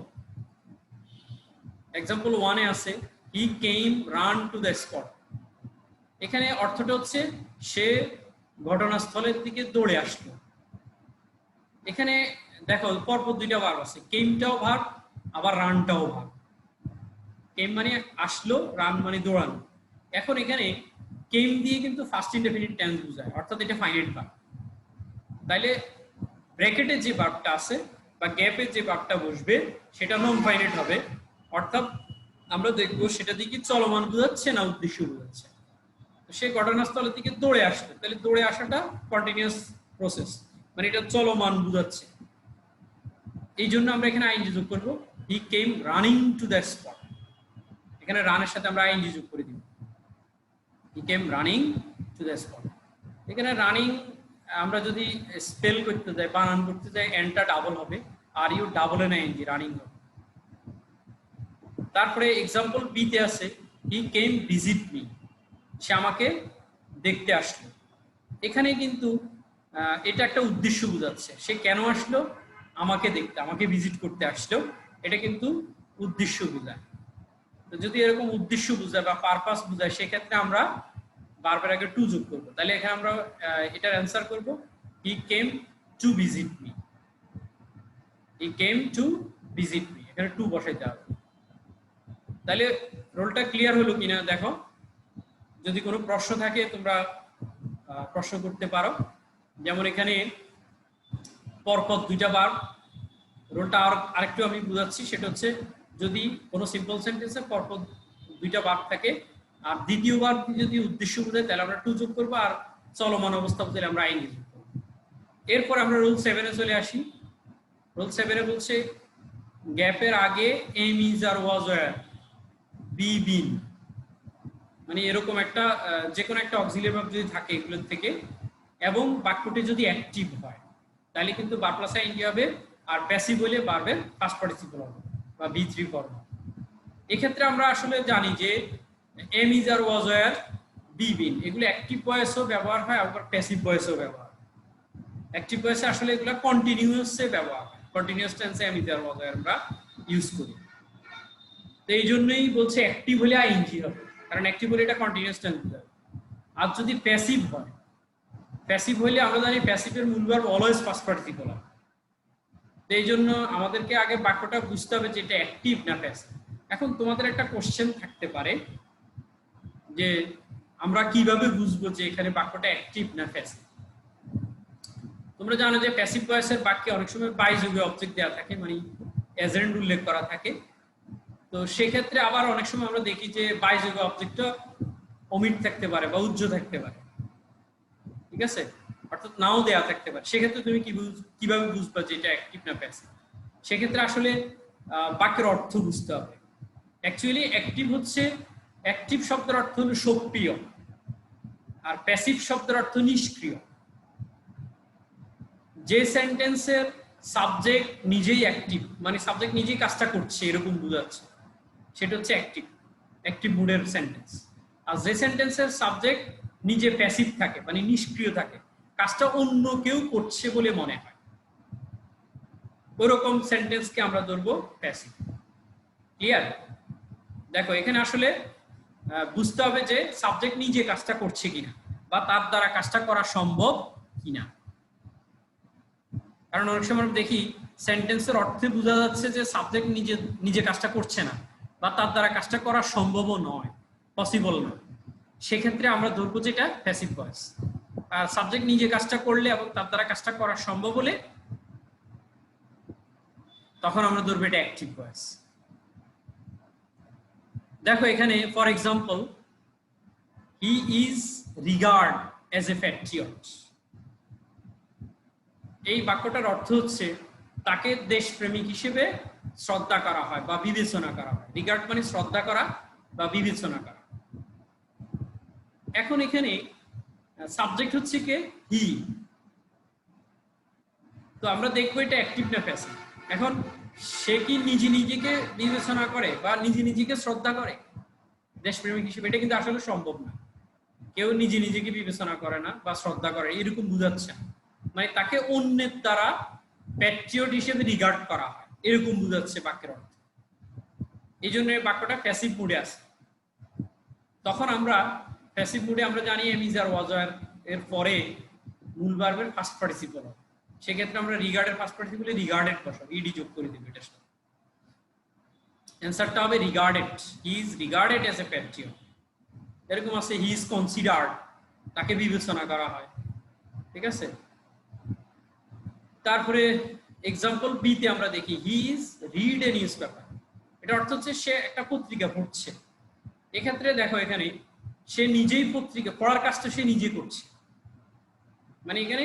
1 এ আছে হি কেম রান টু দ্য স্পট। এখানে অর্থটা হচ্ছে সে ঘটনাস্থলের দিকে দৌড়ে আসলো। এখানে দেখো পরপর দুইটা ভার্ব আছে, কেমটাও ভার্ব আবার রানটাও ভার্ব। কেম মানে আসলো, রান মানে দৌড়ানো। এখন এখানে কেম দিয়ে কিন্তু ফার্স্ট ইনডেফিনিট টেন্স বোঝায়, অর্থাৎ এটা ফাইনাইট ভার্ব। তাইলে ব্র্যাকেটে যে ভার্বটা আছে বা গ্যাপে যে ভার্বটা বসবে সেটা নন ফাইনাইট হবে, অর্থাৎ আমরা দেখবো সেটা দিকে চলমান বোঝাচ্ছে না উদ্দেশ্য বোঝাচ্ছে। সে ঘটনাস্থলের দিকে দৌড়ে আসলো, তাহলে দৌড়ে আসাটা কন্টিনিউয়াস প্রসেস, মানে এটা চলমান বোঝাচ্ছে। এই জন্য আমরা এখানে আইএনজি যোগ করবো, he came running to the spot. এখানে রানের সাথে আমরা আইএনজি যোগ করে দিব, he came running to the spot. এখানে রানিং আমরা যদি স্পেল করতে যাই, বানান করতে যাই, এনটা ডাবল হবে R U double N ING, running হবে। তারপরে এক্সাম্পল বি তে আছে হি কেম ভিজিট মি, সে আমাকে দেখতে আসলো। এখানে কিন্তু এটা একটা উদ্দেশ্য বোঝাচ্ছে, সে কেন আসলো? আমাকে দেখতে, আমাকে ভিজিট করতে আসলো, এটা কিন্তু উদ্দেশ্য বোঝায়। তো যদি এরকম উদ্দেশ্য বোঝায় বা পারপাস বোঝায় সেক্ষেত্রে আমরা ভার্বের আগে টু যোগ করবো। তাহলে এখানে আমরা এটার অ্যান্সার করব he came to visit me, he came to visit me, এখানে টু বসাইতে হবে। তাহলে রোলটা ক্লিয়ার হলো কিনা দেখো, যদি কোনো প্রশ্ন থাকে তোমরা প্রশ্ন করতে পারো। যেমন এখানে পরপর দুইটা ভার্ব, রোলটা আরেকটু আমি বুঝাচ্ছি, সেটা হচ্ছে যদি কোনো সিম্পল সেন্টেন্সে পরপর দুইটা ভার্ব থাকে আর দ্বিতীয় ভার্ব যদি উদ্দেশ্য বোঝায় তাহলে আমরা টু যোগ করবো, আর চলমান অবস্থা বোঝালে আমরা আইএনজি যোগ করবো। এরপর আমরা রুল 7 এ চলে আসি। রুল 7 এ বলছে গ্যাপের আগে am is are was were be been, মানে এরকম একটা যে কোনো একটা অক্সিলিয়ারি ভার্ব যদি থাকে এগুলোর থেকে এবং বাক্যটি যদি অ্যাক্টিভ হয় তাহলে কিন্তু ভার্ব প্লাস আইএনজি হবে, আর প্যাসিভ হলে ভার্বের ফার্স্ট পার্টিসিপল হবে বা V3 ফর্ম। এক্ষেত্রে আমরা আসলে জানি যে am is are was were be been এগুলো অ্যাক্টিভ ভয়েসও ব্যবহার হয়, আবার প্যাসিভ ভয়েসও ব্যবহার হয়। অ্যাক্টিভ ভয়েসে আসলে এগুলো কন্টিনিউয়াসে ব্যবহার হয়, কন্টিনিউয়াস টেন্সে am is are was were আমরা ইউজ করি। তো এই জন্যই বলছে অ্যাক্টিভ হলে আইএনজি হবে, কারণ অ্যাক্টিভ হলে এটা কন্টিনিউয়াস টেন্স হবে। আর যদি প্যাসিভ হয়, প্যাসিভ হলে আমরা জানি প্যাসিভের মূল ভার্ব অলওয়েজ ফার্স্ট পার্টিসিপল হয়। তো এই জন্য আমাদেরকে আগে বাক্যটা বুঝতে হবে যে এটা অ্যাক্টিভ না প্যাসিভ। এখন তোমাদের একটা কোশ্চেন থাকতে পারে যে আমরা কিভাবে বুঝবো যে এখানে বাক্যটা অ্যাক্টিভ না প্যাসিভ। তোমরা জানো যে প্যাসিভ ভয়েসের বাক্যে অনেক সময় বাই যুগে অবজেক্ট দেওয়া থাকে, মানে এজেন্ট উল্লেখ করা থাকে। তো সেক্ষেত্রে আবার অনেক সময় আমরা দেখি যে বাই যুগে অবজেক্টটা অমিট থাকতে পারে বা উজ্জ্ব থাকতে পারে, ঠিক আছে, অর্থাৎ নাও দেয়া থাকতে পারে। সেক্ষেত্রে তুমি কিভাবে বুঝবা যে এটা অ্যাক্টিভ না প্যাসিভ? সেক্ষেত্রে আসলে বাক্যের অর্থ বুঝতে হবে। অ্যাকচুয়ালি অ্যাক্টিভ হচ্ছে, অ্যাক্টিভ শব্দের অর্থ হলো সক্রিয়, আর প্যাসিভ শব্দের অর্থ নিষ্ক্রিয়। যে সেন্টেন্সের সাবজেক্ট নিজেই অ্যাক্টিভ, মানে সাবজেক্ট নিজেই কাজটা করছে এরকম বোঝাচ্ছে, সেটা হচ্ছে অ্যাক্টিভ, অ্যাক্টিভ মুডের সেন্টেন্স। আর যে সেন্টেন্সের সাবজেক্ট নিজে প্যাসিভ থাকে, মানে নিষ্ক্রিয় থাকে, কাজটা অন্য কেউ করছে বলে মনে হয়, ওরকম সেন্টেন্সকে আমরা ধরবো প্যাসিভ। ক্লিয়ার? দেখো এখানে আসলে বুঝতে হবে যে সাবজেক্ট নিজে কাজটা করছে কিনা বা তার দ্বারা কাজটা করা সম্ভব কিনা। কারণ অনেক সময় দেখি সেন্টেন্সের অর্থে বোঝা যাচ্ছে যে সাবজেক্ট নিজে নিজে কাজটা করছে না বা তার দ্বারা কাজটা করা সম্ভবও নয়, পসিবল নয়, সেক্ষেত্রে আমরা ধরবো যেটা প্যাসিভ ভয়েস। আর সাবজেক্ট নিজে কাজটা করলে এবং তার দ্বারা কাজটা করা সম্ভব হলে তখন আমরা ধরবো এটা অ্যাক্টিভ ভয়েস। দেখো এখানে for example, he is regard as a Patriot. এই বাক্যটার অর্থ হচ্ছে তাকে দেশপ্রেমিক হিসেবে শ্রদ্ধা করা হয় বা বিবেচনা করা হয়। রিগার্ড মানে শ্রদ্ধা করা বা বিবেচনা করা। এখন এখানে সাবজেক্ট হচ্ছে কে? হি। তো আমরা দেখবো এটা অ্যাক্টিভ না প্যাসিভ। এখন সে কি নিজে নিজেকে বিবেচনা করে বা নিজে নিজেকে শ্রদ্ধা করে দেশপ্রেমিক হিসেবে? এটা কিন্তু আসলে সম্ভব না। কেউ নিজে নিজেকে বিবেচনা করে না বা শ্রদ্ধা করে এরকম বুঝাচ্ছে, মানে তাকে অন্যের দ্বারা প্যাট্রিয়ট হিসেবে রিগার্ড করা হয় এরকম বুঝাচ্ছে বাক্যের অর্থ। এই জন্য বাক্যটা প্যাসিভ মুডে আছে। তখন আমরা প্যাসিভ মুডে আমরা জানি এম ইজ আর ওয়াজ আর এর পরে মূল ভার্বের ফার্স্ট পার্টিসিপল হবে, সেক্ষেত্রে আমরা রিগার্ডের ফার্স্ট পার্টিসিপলে রিগার্ডেড বসাবো, ইডি যোগ করে দেবো। এটার সাথে অ্যান্সারটা হবে regarded. He is regarded as a Patriot. এরকম আছে হি ইজ কনসিডার্ড, তাকে বিবেচনা করা হয়। ঠিক আছে? তারপরে এক্সাম্পল বি তে আমরা দেখি he is read a news paper. এটা অর্থ হচ্ছে সে একটা পত্রিকা পড়ছে। এক্ষেত্রে দেখো এখানে সে নিজেই পত্রিকা পড়ার কাজটা সে নিজে করছে, মানে এখানে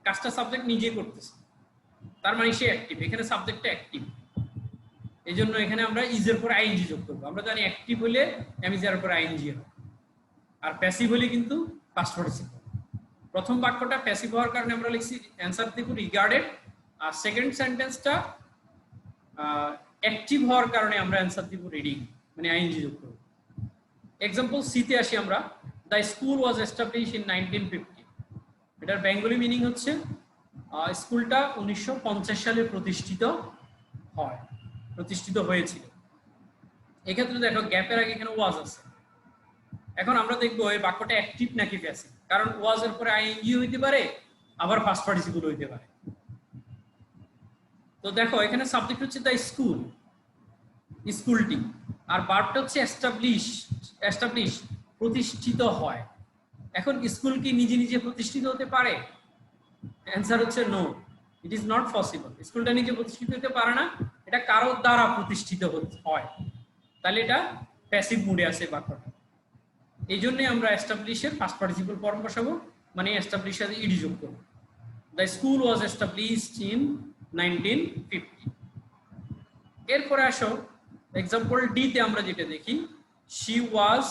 কাজটা সাবজেক্ট নিজেই করতেছে, তার মানে সে অ্যাক্টিভ। এখানে সাবজেক্টটা অ্যাক্টিভ, এই জন্য এখানে আমরা ইজ এর পর আইএনজি যোগ করবো। আমরা জানি অ্যাক্টিভ হলে এম ইজ এর পর আইএনজি হবে, আর প্যাসিভ হলে কিন্তু পাস্ট পার্টিসিপল। প্রথম বাক্যটা প্যাসিভ হওয়ার কারণে আমরা লিখছি অ্যান্সার দিব রিগার্ডেড, আর সেকেন্ড সেন্টেন্সটা অ্যাক্টিভ হওয়ার কারণে আমরা অ্যান্সার দিব রিডিং, মানে আইএনজি যোগ করব। এক্সাম্পল সি তে আসি আমরা, the school was establish in 1950। এটার বেঙ্গলি মিনিং হচ্ছে স্কুলটা 1950 সালে প্রতিষ্ঠিত হয়েছিল। এক্ষেত্রে দেখো গ্যাপের আগে এখানে ওয়াজ আছে। এখন আমরা দেখবো এই বাক্যটা অ্যাক্টিভ নাকি প্যাসিভ, কারণ ওয়াজ এর পরে আইএনজি হইতে পারে, আবার ফার্স্ট পার্টিসিপল হইতে পারে। তো দেখো এখানে সাবজেক্ট হচ্ছে দ্য স্কুল, স্কুলটি, আর ভার্বটা হচ্ছে এস্টাবলিশ, প্রতিষ্ঠিত হয়। এখন স্কুল কি নিজে নিজে প্রতিষ্ঠিত হতে পারে? অ্যান্সার হচ্ছে no, it is not possible. স্কুলটা নিজে প্রতিষ্ঠিত হতে পারে না, এটা কারোর দ্বারা প্রতিষ্ঠিত হয়। তাহলে এটা প্যাসিভ মুডে আছে বাক্যটা। এই জন্যই আমরা এস্টাবলিশের ফার্স্ট পার্টিসিপল ফর্ম বসাবো, মানে এস্টাবলিশ সাথে ইডি যোগ করবো। The school was established in 1950। এরপরে আসো এক্সাম্পল ডি তে আমরা যেটা দেখি, she was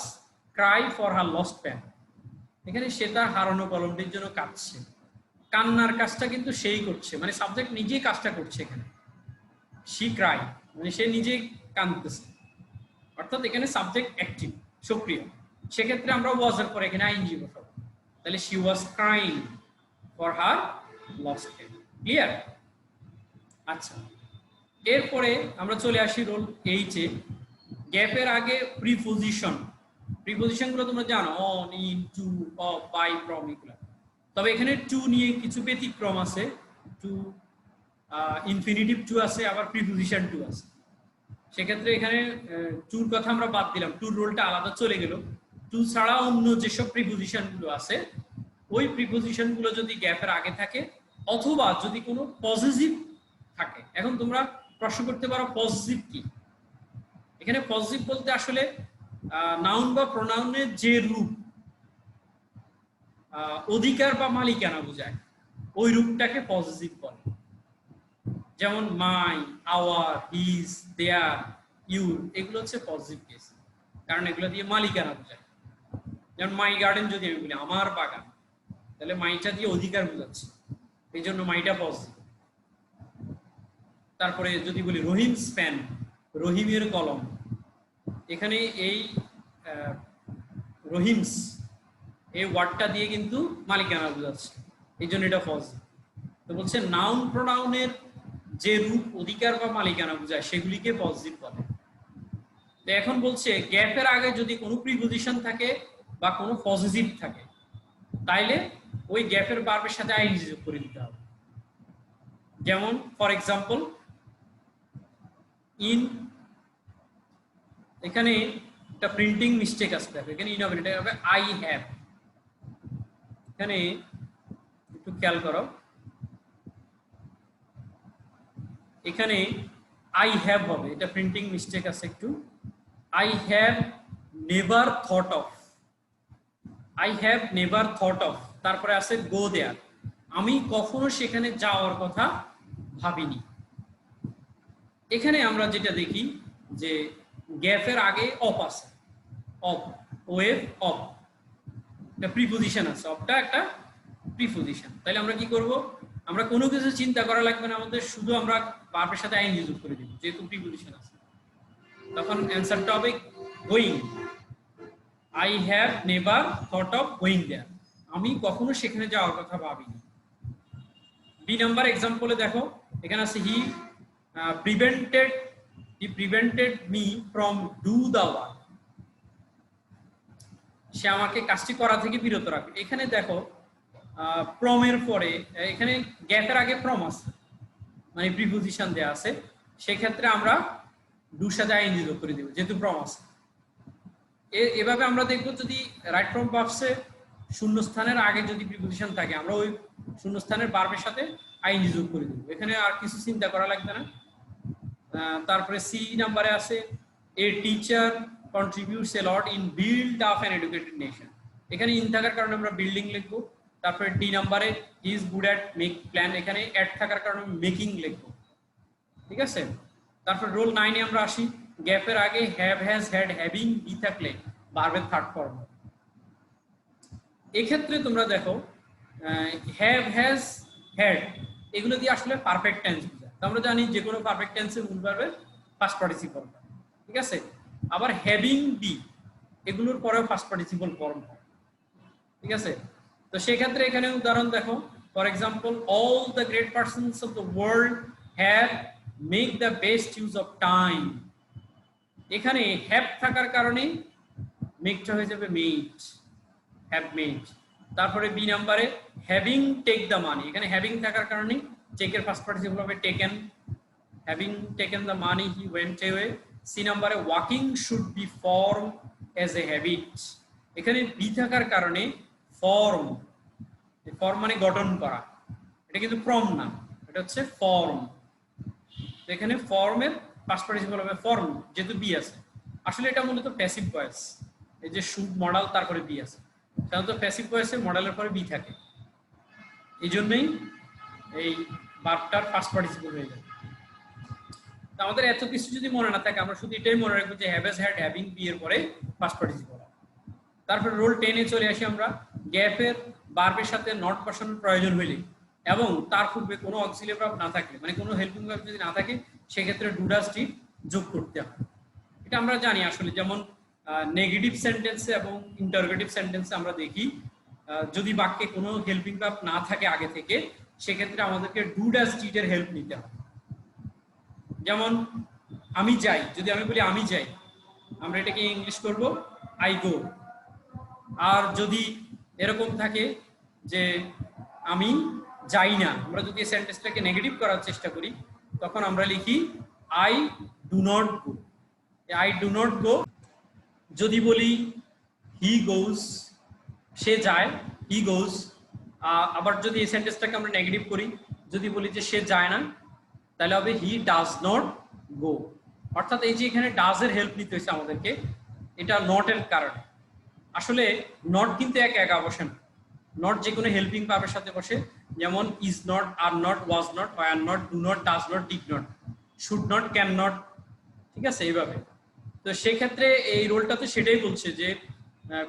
cry for her lost pen. এখানে সে তার হারানো কলমটির জন্য কাঁদছে। কান্নার কাজটা কিন্তু সেই করছে, মানে সাবজেক্ট নিজেই কাজটা করছে। এখানে শি ক্রাই মানে সে নিজেই কাঁদতেছে, অর্থাৎ এখানে সাবজেক্ট অ্যাক্টিভ, সক্রিয়। সেক্ষেত্রে আমরা ওয়াজ এর পরে এখানে আইএনজি বসাবো, তাহলে she was crying for her lost pen. Clear? আচ্ছা, এরপরে আমরা চলে আসি রোল এইচে। গ্যাপের আগে প্রিপোজিশন গুলো তোমরা জানো, on, in, to, of, by, from, এগুলো। তবে এখানে টু নিয়ে কিছু ব্যতিক্রম আছে। টু ইনফিনিটিভ টু আছে, আবার প্রিপোজিশন টু আছে। সেক্ষেত্রে এখানে টুর কথা আমরা বাদ দিলাম, টুর রোলটা আলাদা চলে গেল। টু ছাড়া অন্য যেসব প্রিপোজিশন গুলো আছে, ওই প্রিপোজিশন গুলো যদি গ্যাপের আগে থাকে অথবা যদি কোনো পজিটিভ থাকে। এখন তোমরা প্রশ্ন করতে পারো পজিটিভ কি? এখানে পজিটিভ বলতে আসলে নাউন বা প্রোনাউনের যে রূপ অধিকার বা মালিকানা বোঝায়, ওই রূপটাকে পজিটিভ বলে। যেমন মাই, আওয়ার, হিজ, দেয়ার, ইউর, এগুলো হচ্ছে পজিটিভ কেস, কারণ এগুলো দিয়ে মালিকানা বোঝায়। যেমন মাই গার্ডেন যদি আমি বলি আমার বাগান, তাহলে মাইটা দিয়ে অধিকার বোঝাচ্ছে, এই জন্য মাইটা পজিটিভ। তারপরে যদি বলি রহিম পেন, রহিমের কলম, এখানে এই রহিমস এই ওয়ার্ডটা দিয়ে কিন্তু মালিকানা বোঝাচ্ছে, এই জন্য এটা পজিটিভ। তো বলছে নাউন প্রোনাউনের যে রূপ অধিকার বা মালিকানা বোঝায় সেগুলিকে পজিটিভ বলে। তো এখন বলছে গ্যাপের আগে যদি কোনো প্রিপজিশন থাকে বা কোনো পজিটিভ থাকে, তাইলে ওই গ্যাপের ভার্বের সাথে আইএনজি যোগ করে দিতে হবে। যেমন ফর এক্সাম্পল ইন, এখানে একটা প্রিন্টিং মিস্টেক আছে, দেখো এখানে ইন হবে, এটা হবে আই হ্যাভ। এখানে একটু খেয়াল করো, এখানে আই হ্যাভ হবে, এটা প্রিন্টিং মিস্টেক আছে একটু। I have never thought of, I have never thought of, তারপরে আছে গো দেয়ার, আমি কখনো সেখানে যাওয়ার কথা ভাবিনি। এখানে আমরা যেটা দেখি যে গ্যাপের আগে অফ আছে, অফ, ওয়েভ অফ, একটা প্রিপজিশন আছে, অফটা একটা প্রিপজিশন। তাহলে আমরা কি করব, আমরা কোনো কিছু চিন্তা করা লাগবে না আমাদের, শুধু আমরা ভার্বের সাথে আইএনজি যোগ করে দিব যেহেতু প্রিপজিশন আছে। তখন অ্যান্সারটা হবে going, I have never thought of going there, আমি কখনো সেখানে যাওয়ার কথা ভাবিনি। বি নাম্বার এক্সাম্পলে দেখো, এখানে আছে he prevented me from do the work, সে আমাকে কাজটি করা থেকে বিরত রাখে। এখানে দেখো প্রমের পরে, এখানে গ্যাপের আগে প্রম আছে, মানে প্রিপজিশন দেয়া আছে, সেক্ষেত্রে আমরা ডুর সাথে আইএনজি যোগ করে দেব যেহেতু প্রম আছে। এভাবে আমরা দেখবো যদি রাইট ফ্রম ভার্বসে শূন্যস্থানের আগে যদি প্রিপজিশন থাকে, আমরা ওই শূন্যস্থানের ভার্বের সাথে আইএনজি যোগ করে দেব, এখানে আর কিছু চিন্তা করা লাগবে না। তারপরে সি নাম্বারে আছে a teacher contributes A lot in build up an educated nation, এখানে ইন থাকার কারণে আমরা বিল্ডিং লিখবো। তারপরে ডি নাম্বারে he is good at make plan, এখানে অ্যাট থাকার কারণে মেকিং লিখবো, ঠিক আছে। তারপর রোল 9 এ আমরা আসি, গ্যাপের আগে have, has, had, having be থাকলে ভার্বের থার্ড ফর্ম। এক্ষেত্রে তোমরা দেখো হ্যাভ, হ্যাজ, হ্যাড এগুলো দিয়ে আসলে পারফেক্ট টেন্স বোঝায়। তো আমরা জানি যে কোনো পারফেক্ট টেন্সের মূল ভার্বের ফার্স্ট পার্টিসিপল, ঠিক আছে। আবার হ্যাভিং বি এগুলোর পরেও ফার্স্ট পার্টিসিপল ফর্ম হয়, ঠিক আছে। তো সেক্ষেত্রে এখানে উদাহরণ দেখো, for example all the great persons of the world have make the best use of time, এখানে হ্যাভ থাকার কারণে মেকটা হয়ে যাবে মেড, হ্যাভ মেড। তারপরে বি নাম্বারে হ্যাভিং টেক দ্য মানি, এখানে হ্যাভিং থাকার কারণে টেকের ফার্স্ট পার্টিসিপল হবে taken, having taken the money he went away. C নাম্বারে walking should be form as a habit, এখানে বি থাকার কারণে ফর্ম, ফর্ম মানে গঠন করা, এটা কিন্তু ফর্ম না, এটা হচ্ছে ফর্ম। এখানে ফর্মের ফার্স্ট পার্টিসিপল হবে ফর্ম যেহেতু বি আছে। আসলে এটা মূলত প্যাসিভ ভয়েস, এই যে শুড মডেল তারপরে বি আছে, সাধারণত প্যাসিভ ভয়েসে মডেলের পরে বি থাকে, এই জন্যই এই ভার্বটার ফার্স্ট পার্টিসিপল হয়ে যায়। আমাদের এত কিছু যদি মনে না থাকে, আমরা শুধু এটাই মনে রাখবো যে have, has, had, having be এর পরে ফার্স্ট পার্টিসিপল। তারপর রোল 10 এ চলে আসি আমরা, গ্যাপের ভার্বের সাথে নট বসানোর প্রয়োজন হইলে এবং তার পূর্বে কোনো অক্সিলিয়ারি ভার্ব না থাকলে, মানে কোনো হেল্পিং ভার্ব যদি না থাকে, সেক্ষেত্রে ডু ডাজ ডিড যোগ করতে হয়। এটা আমরা জানি আসলে, যেমন নেগেটিভ সেন্টেন্সে এবং ইন্টারোগেটিভ সেন্টেন্সে আমরা দেখি যদি বাক্যে কোনো হেল্পিং ভার্ব না থাকে আগে থেকে, সেক্ষেত্রে আমাদেরকে ডু ডাজ ডিড এর হেল্প নিতে হয়। যেমন আমি যাই, যদি আমি বলি আমি যাই, আমরা এটাকে ইংলিশ করব আই গো। আর যদি এরকম থাকে যে আমি যাই না, আমরা যদি এই সেন্টেন্সটাকে নেগেটিভ করার চেষ্টা করি, তখন আমরা লিখি I do not go, I do not go. যদি বলি হি গোজ, সে যায়, হি গোজ। আবার যদি এই সেন্টেন্সটাকে আমরা নেগেটিভ করি, যদি বলি যে সে যায় না, তাহলে হবে হি ডাজ নট গো। অর্থাৎ এই যে এখানে ডাজ এর হেল্প নিতে হয়েছে আমাদেরকে, এটা নট এর কারণে। আসলে নট কিন্তু একা বসে না, নট যে কোনো হেল্পিং ভার্বের সাথে বসে, যেমন is not, are not, was not, wire not, do not, does not, did not, should not, can not, ঠিক আছে এইভাবে। তো সেই ক্ষেত্রে এই রোলটাতে সেটাই বলছে যে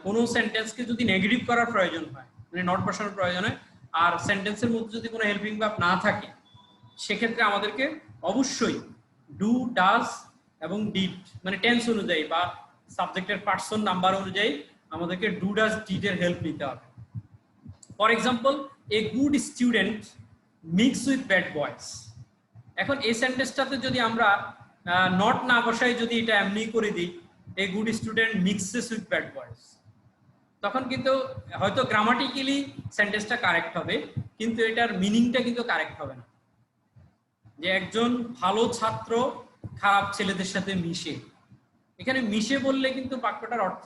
কোনো সেন্টেন্সকে যদি নেগেটিভ করার প্রয়োজন হয়, মানে নট বসানোর প্রয়োজন হয়, আর সেন্টেন্সের মধ্যে যদি কোনো হেল্পিং ভার্ব না থাকে, সেক্ষেত্রে আমাদেরকে অবশ্যই ডু, ডাজ এবং ডিড, মানে টেন্স অনুযায়ী বা সাবজেক্টের পার্সন নাম্বার অনুযায়ী আমাদেরকে ডু, ডাজ, ডিড এর হেল্প নিতে হবে। For example, a good student mix with bad boys. এখন এই সেন্টেন্সটাতে যদি আমরা নট না বসাই, যদি এটা এমনি করে দিই, a good student mixes with bad boys, তখন কিন্তু হয়তো গ্রামাটিক্যালি সেন্টেন্সটা কারেক্ট হবে, কিন্তু এটার মিনিংটা কিন্তু কারেক্ট হবে না। যে একজন ভালো ছাত্র খারাপ ছেলেদের সাথে মিশে, এখানে মিশে বললে কিন্তু বাক্যটার অর্থ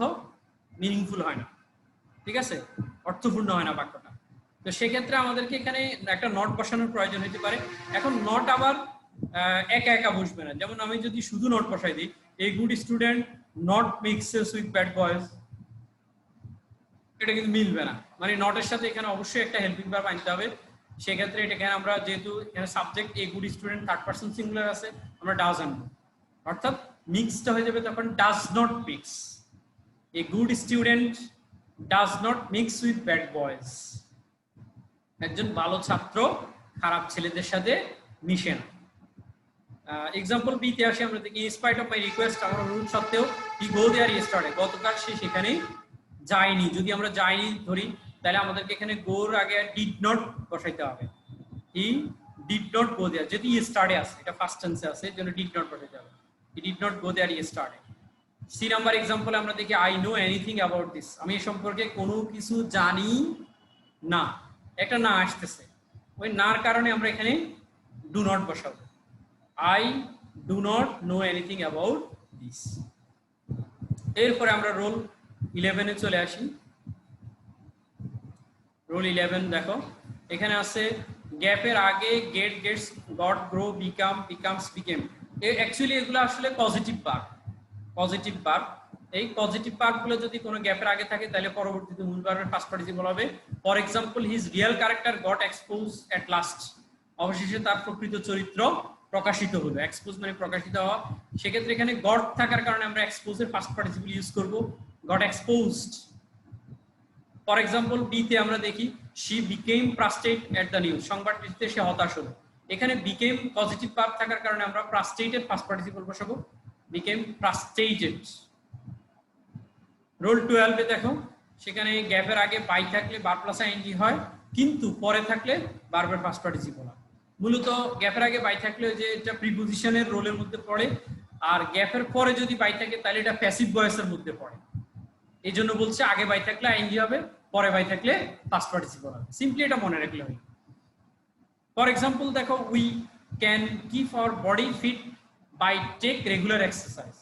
মিনিংফুল হয় না, ঠিক আছে, অর্থপূর্ণ হয় না বাক্যটা। তো সেক্ষেত্রে আমাদেরকে এখানে একটা নট বসানোর প্রয়োজন হতে পারে। এখন নট আবার একা একা বসবে না। যেমন আমি যদি শুধু নট বসাই দিই, a good student not mixes with bad boys, এটা কিন্তু মিলবে না। মানে নটের সাথে এখানে অবশ্যই একটা হেল্পিং ভার্ব আনতে হবে। সেক্ষেত্রে এটাকে আমরা, যেহেতু এখানে subject a good student third person singular আছে, আমরা ডাজ আনবো, অর্থাৎ মিক্সটা হয়ে যাবে তখন does not mix. A good student does not mix with bad boys. একজন ভালো ছাত্র খারাপ ছেলেদের সাথে মিশে না। এক্সাম্পল বি তে আসি, আমরা দেখি, ইনস্পাইট অফ মাই রিকোয়েস্ট, আমার অনুরোধ সত্ত্বেও হি গো দেয়ার ইয়েস্টারডে, গতকাল সে সেখানে যায়নি। যদি আমরা যাইনি ধরি, তাহলে আমাদেরকে এখানে গোর আগে ডিড নট বসাইতে হবে। হি ডিড নট গো দেয়ার, যদি ইয়েস্টারডে আছে, এটা ফার্স্ট টেন্সে আছে, এর জন্য ডিড নট বসাইতে হবে। He did not go there yesterday. C number এক্সাম্পলে আমরা দেখি, I know anything about this, আমি এই সম্পর্কে কোনো কিছু জানি না। একটা না আসতেছে, ওই নার কারণে আমরা এখানে ডু নট বসাবো। I do not know anything about this. এরপরে আমরা রোল 11-এ চলে আসি। রোল 11 দেখো, এখানে আছে গ্যাপের আগে get, gets, got, grow, become, becomes, became. Actually এগুলো আসলে পজিটিভ ভার্ব, পজিটিভ ভার্ব। এই পজিটিভ ভার্বগুলো যদি কোনো গ্যাপের আগে থাকে, তাহলে পরবর্তীতে মূল ভার্বের ফার্স্ট পার্টিসিপল হবে। For example, his real character got expose at last, অবশেষে তার প্রকৃত চরিত্র প্রকাশিত হলো। এক্সপোজ মানে প্রকাশিত হওয়া। সেক্ষেত্রে এখানে গট থাকার কারণে আমরা এক্সপোজের ফার্স্ট পার্টিসিপল ইউজ করব, got exposed. For example B তে আমরা দেখি, she became frustrated at the news, সংবাদটিতে সে হতাশ হলো। এখানে বিকেম পজিটিভ ভার্ব থাকার কারণে আমরা ফ্রাস্ট্রেটেড ফার্স্ট পার্টিসিপল বসাবো, বিকেম ফ্রাস্ট্রেটেড। রোল 12-এ দেখো, সেখানে গ্যাপের আগে বাই থাকলে ভার্ব প্লাস আইএনজি হয়, কিন্তু পরে থাকলে ভার্বের ফার্স্ট পার্টিসিপল হয়। মূলত গ্যাপের আগে বাই থাকলে যে এটা প্রিপোজিশনের রোলের মধ্যে পড়ে, আর গ্যাপের পরে যদি বাই থাকে তাহলে এটা প্যাসিভ ভয়েসের মধ্যে পড়ে। এই জন্য বলছে আগে বাই থাকলে আইএনজি হবে, পরে বাই থাকলে ফার্স্ট পার্টিসিপল হবে। সিম্পলি এটা মনে রাখলে হয়। ফর এক্সাম্পল দেখো, we can keep our body fit by take regular exercise.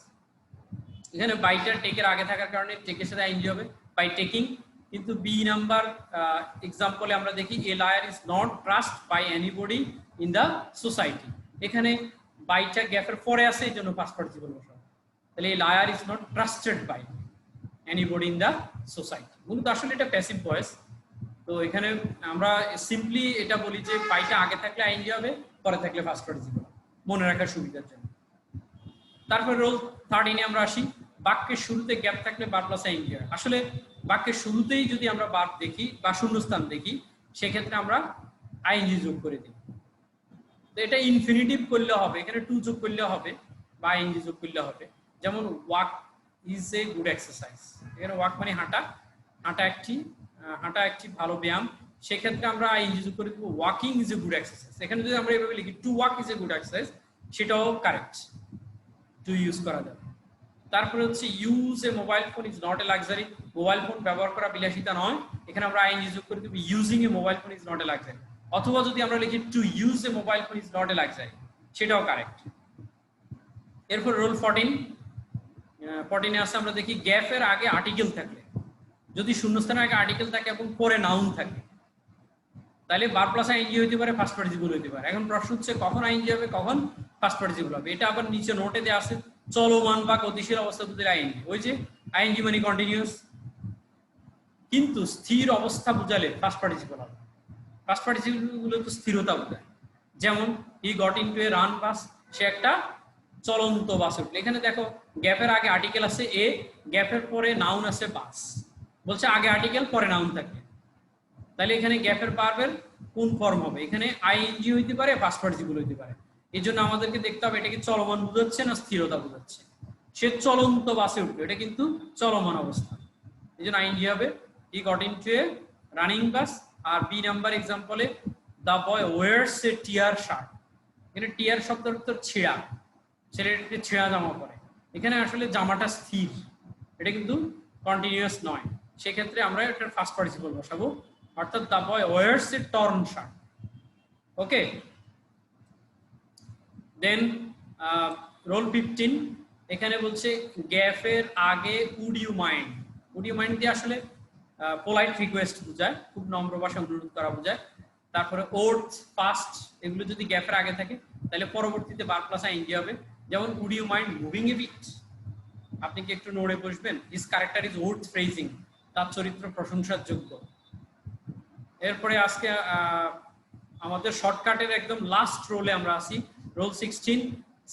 এখানে বাইটা টেকের আগে থাকার কারণে টেকের সাথে আইএনজি হবে, বাই টেকিং। কিন্তু বি নাম্বার এক্সাম্পলে আমরা দেখি, a liar is not trust by anybody in the society. এখানে বাইটা গ্যাপের পরে আছে, এই জন্য ফার্স্ট পার্টিসিপল বসাবো। তাহলে a liar is not trusted by anybody in the society. মূলত আসলে এটা প্যাসিভ ভয়েস। তো এখানে আমরা সিম্পলি এটা বলি যে বাইটা আগে থাকলে আইএনজি হবে, পরে থাকলে ফার্স্ট পার্টিসিপল, মনে রাখার সুবিধার জন্য। তারপরে রোল 13-এ আমরা আসি, বাক্যের শুরুতে গ্যাপ থাকলে ভার্ব প্লাস আইএনজি হয়। আসলে বাক্যের শুরুতেই যদি আমরা ভার্ব দেখি বা শূন্যস্থান দেখি, সেক্ষেত্রে আমরা আইএনজি যোগ করে দিই। তো এটা ইনফিনিটিভ করলে হবে, এখানে টু যোগ করলে হবে বা আইএনজি যোগ করলে হবে। যেমন walk is a good exercise, এখানে ওয়াক মানে হাঁটা, হাঁটা একটি ভালো ব্যায়াম। সেক্ষেত্রে আমরা আইএনজি যোগ করে দেবো, walking is a good exercise. এখানে যদি আমরা এভাবে লিখি, to walk is a good exercise, সেটাও কারেক্ট, টু ইউজ করা যাবে। তারপরে হচ্ছে use a mobile phone is not a luxury, mobile phone ব্যবহার করা বিলাসিতা নয়। এখানে আমরা আইএনজি যোগ করে দেব, using a mobile phone is not a luxury. অথবা যদি আমরা লিখি, to use a mobile phone is not a luxury, সেটাও কারেক্ট। এরপর রোল 14-এ আসে, আমরা দেখি গ্যাপের আগে আর্টিকেল থাকলে, যদি শূন্যস্থানের আগে আর্টিকেল থাকে এবং পরে নাউন থাকে, তাহলে ভার্ব প্লাস আইএনজি হতে পারে, ফার্স্ট পার্টিসিপল হতে পারে। এখন প্রশ্ন হচ্ছে কখন আইএনজি হবে, কখন ফার্স্ট পার্টিসিপল হবে। এটা আবার নিচে নোটে দেওয়া আছে, চলমান বা গতিশীল অবস্থা বুঝলে আইএনজি, ওই যে আইএনজি মানে কন্টিনিউয়াস। কিন্তু স্থির অবস্থা বুঝালে ফার্স্ট পার্টিসিপল হবে। ফার্স্ট পার্টিসিপল গুলো তো স্থিরতা বোঝায়। যেমন he got into a run bus, সে একটা চলন্ত বাস উঠলে। এখানে দেখো গ্যাপের আগে আর্টিকেল আছে এ, গ্যাপের পরে নাউন আছে বাস, বলছে আগে আর্টিকেল পরে নাউন থাকে, তাহলে এখানে গ্যাপের ভার্বের কোন ফর্ম হবে? এখানে আইএনজি হইতে পারে, পাস্ট পার্টিসিপল হইতে পারে। এই জন্য আমাদেরকে দেখতে হবে এটা কি চলমান বোঝাচ্ছে না স্থিরতা বোঝাচ্ছে। সে চলন্ত বাসে উঠবে, এটা কিন্তু চলমান অবস্থা, এই জন্য আইএনজি হবে। He got into a running bus. আর বি নাম্বার এক্সাম্পলে the boy wears a tear shirt, এখানে টিয়ার শব্দের অর্থ ছেঁড়া, ছেলেটি ছেঁড়া জামা পরে। এখানে আসলে জামাটা স্থির, এটা কিন্তু কন্টিনিউয়াস নয়, সেক্ষেত্রে আমরা এটার ফার্স্ট পার্টিসিপল বসাবো, অর্থাৎ the boy wears a torn shirt. Okay, then rule 15 এখানে বলছে গ্যাপের আগে would you mind. Would you mind দিয়ে আসলে পোলাইট রিকোয়েস্ট বোঝায়, খুব নম্র ভাষায় অনুরোধ করা বোঝায়। তারপরে ওর্থ, ফাস্ট এগুলো যদি গ্যাপের আগে থাকে তাহলে পরবর্তীতে বার প্লাস আইএনজি হবে। যেমন would you mind moving a bit, আপনি কি একটু নড়ে বসবেন? His character is worth praising, তার চরিত্র প্রশংসার যোগ্য। এরপরে আজকে আমাদের শর্টকাটের একদম লাস্ট রোলে আমরা আসি, রোল 16।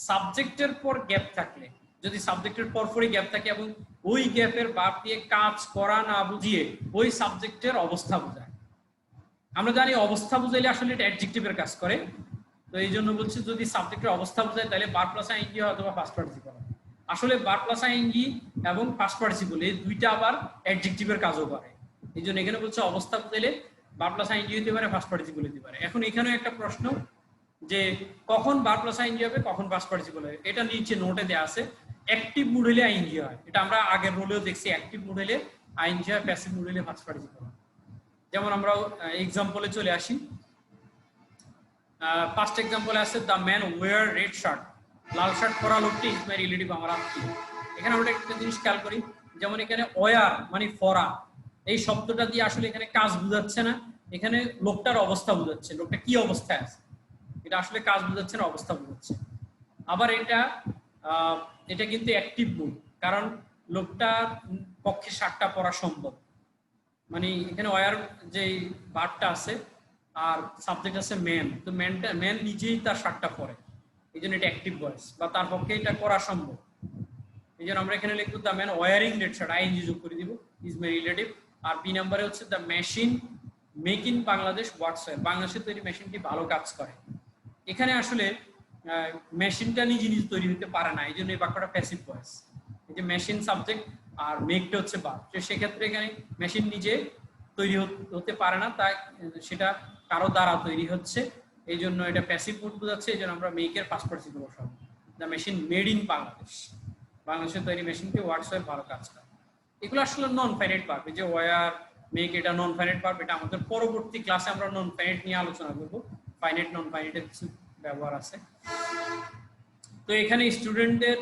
সাবজেক্টের পর গ্যাপ থাকলে, যদি সাবজেক্টের পরপরই গ্যাপ থাকে এবং ওই গ্যাপের ভার্ব দিয়ে কাজ করা না বুঝিয়ে ওই সাবজেক্টের অবস্থা বোঝায়। আমরা জানি অবস্থা বুঝাইলে আসলে এটা অ্যাডজেক্টিভের কাজ করে, তো এই জন্য বলছি যদি সাবজেক্টের অবস্থা বোঝায় তাহলে ভার্ব প্লাস আইএনজি অথবা ফার্স্ট পার্টিসিপল। আসলে ভার্ব প্লাস আইএনজি এবং ফার্স্ট পার্টিসিপল এই দুইটা আবার অ্যাডজেক্টিভের কাজও করে, এই জন্য এখানে বলছে অবস্থা বুঝাইলে ভার্ব প্লাস আইএনজি হতে পারে, ফার্স্ট পার্টিসিপল হতে পারে। এখন এখানে একটা প্রশ্ন যে কখন ভার্ব প্লাস আইএনজি হবে, কখন ফার্স্ট পার্টিসিপল হবে, এটা নিচে নোটে দেয়া আছে। অ্যাক্টিভ মুড হলে আইএনজি হয়, এটা আমরা আগের রোলেও দেখছি, অ্যাক্টিভ মুড হলে আইএনজি হয়, প্যাসিভ মুড হলে ফার্স্ট পার্টিসিপল হয়। যেমন আমরা এক্সাম্পলে চলে আসি, ফার্স্ট এক্সাম্পলে আছে the man wear red shirt, লাল শার্ট পরা লোকটি ইজ মাই রিলেটিভ, আমার আত্মীয়। এখানে আমরা একটা জিনিস খেয়াল করি, যেমন এখানে ওয়্যার মানে পরা, এই শব্দটা দিয়ে আসলে এখানে কাজ বোঝাচ্ছে না, এখানে লোকটার অবস্থা বোঝাচ্ছে, লোকটা কি অবস্থায় আছে, এটা আসলে কাজ বোঝাচ্ছে না, অবস্থা বোঝাচ্ছে। আবার এটা কিন্তু অ্যাক্টিভ মুড, কারণ লোকটার পক্ষে শার্টটা পরা সম্ভব, মানে এখানে ওয়্যার যে ভার্বটা আছে আর সাবজেক্ট আছে ম্যান, তো ম্যান নিজেই তার শার্টটা পরে, এই জন্য এটা অ্যাক্টিভ ভয়েস, বা তার পক্ষে এটা করা সম্ভব। এই জন্য আমরা এখানে লিখবো the man wearing red shirt, ING যোগ করে দিব, ইজ মাই রিলেটিভ। আর বি নাম্বারে হচ্ছে the machine make in Bangladesh works well, বাংলাদেশের তৈরি মেশিনটি ভালো কাজ করে। এখানে আসলে মেশিনটা নিজে নিজে তৈরি হতে পারে না, এই জন্য এই বাক্যটা প্যাসিভ ভয়েস। এই যে মেশিন সাবজেক্ট আর মেকটা হচ্ছে ভার্ব, তো সেক্ষেত্রে এখানে মেশিন নিজে তৈরি হতে পারে না, তাই সেটা কারো দ্বারা তৈরি হচ্ছে, এই জন্য এটা প্যাসিভ মুড বোঝাচ্ছে, এই জন্য আমরা মেকের পাস্ট পার্টিসিপল বসাবো। The machine made in Bangladesh, বাংলাদেশের তৈরি মেশিনটি ওয়ার্কস ওয়েল ভালো কাজ করে। এগুলো আসলে নন ফাইনাইট ভার্ব, এই যে ওয়্যার মেক এটা নন ফাইনাইট ভার্ব, এটা আমাদের পরবর্তী ক্লাসে আমরা নন ফাইনাইট নিয়ে আলোচনা করব, ফাইনাইট নন ফাইনাইটের কিছু ব্যবহার আছে। তো এখানে স্টুডেন্টদের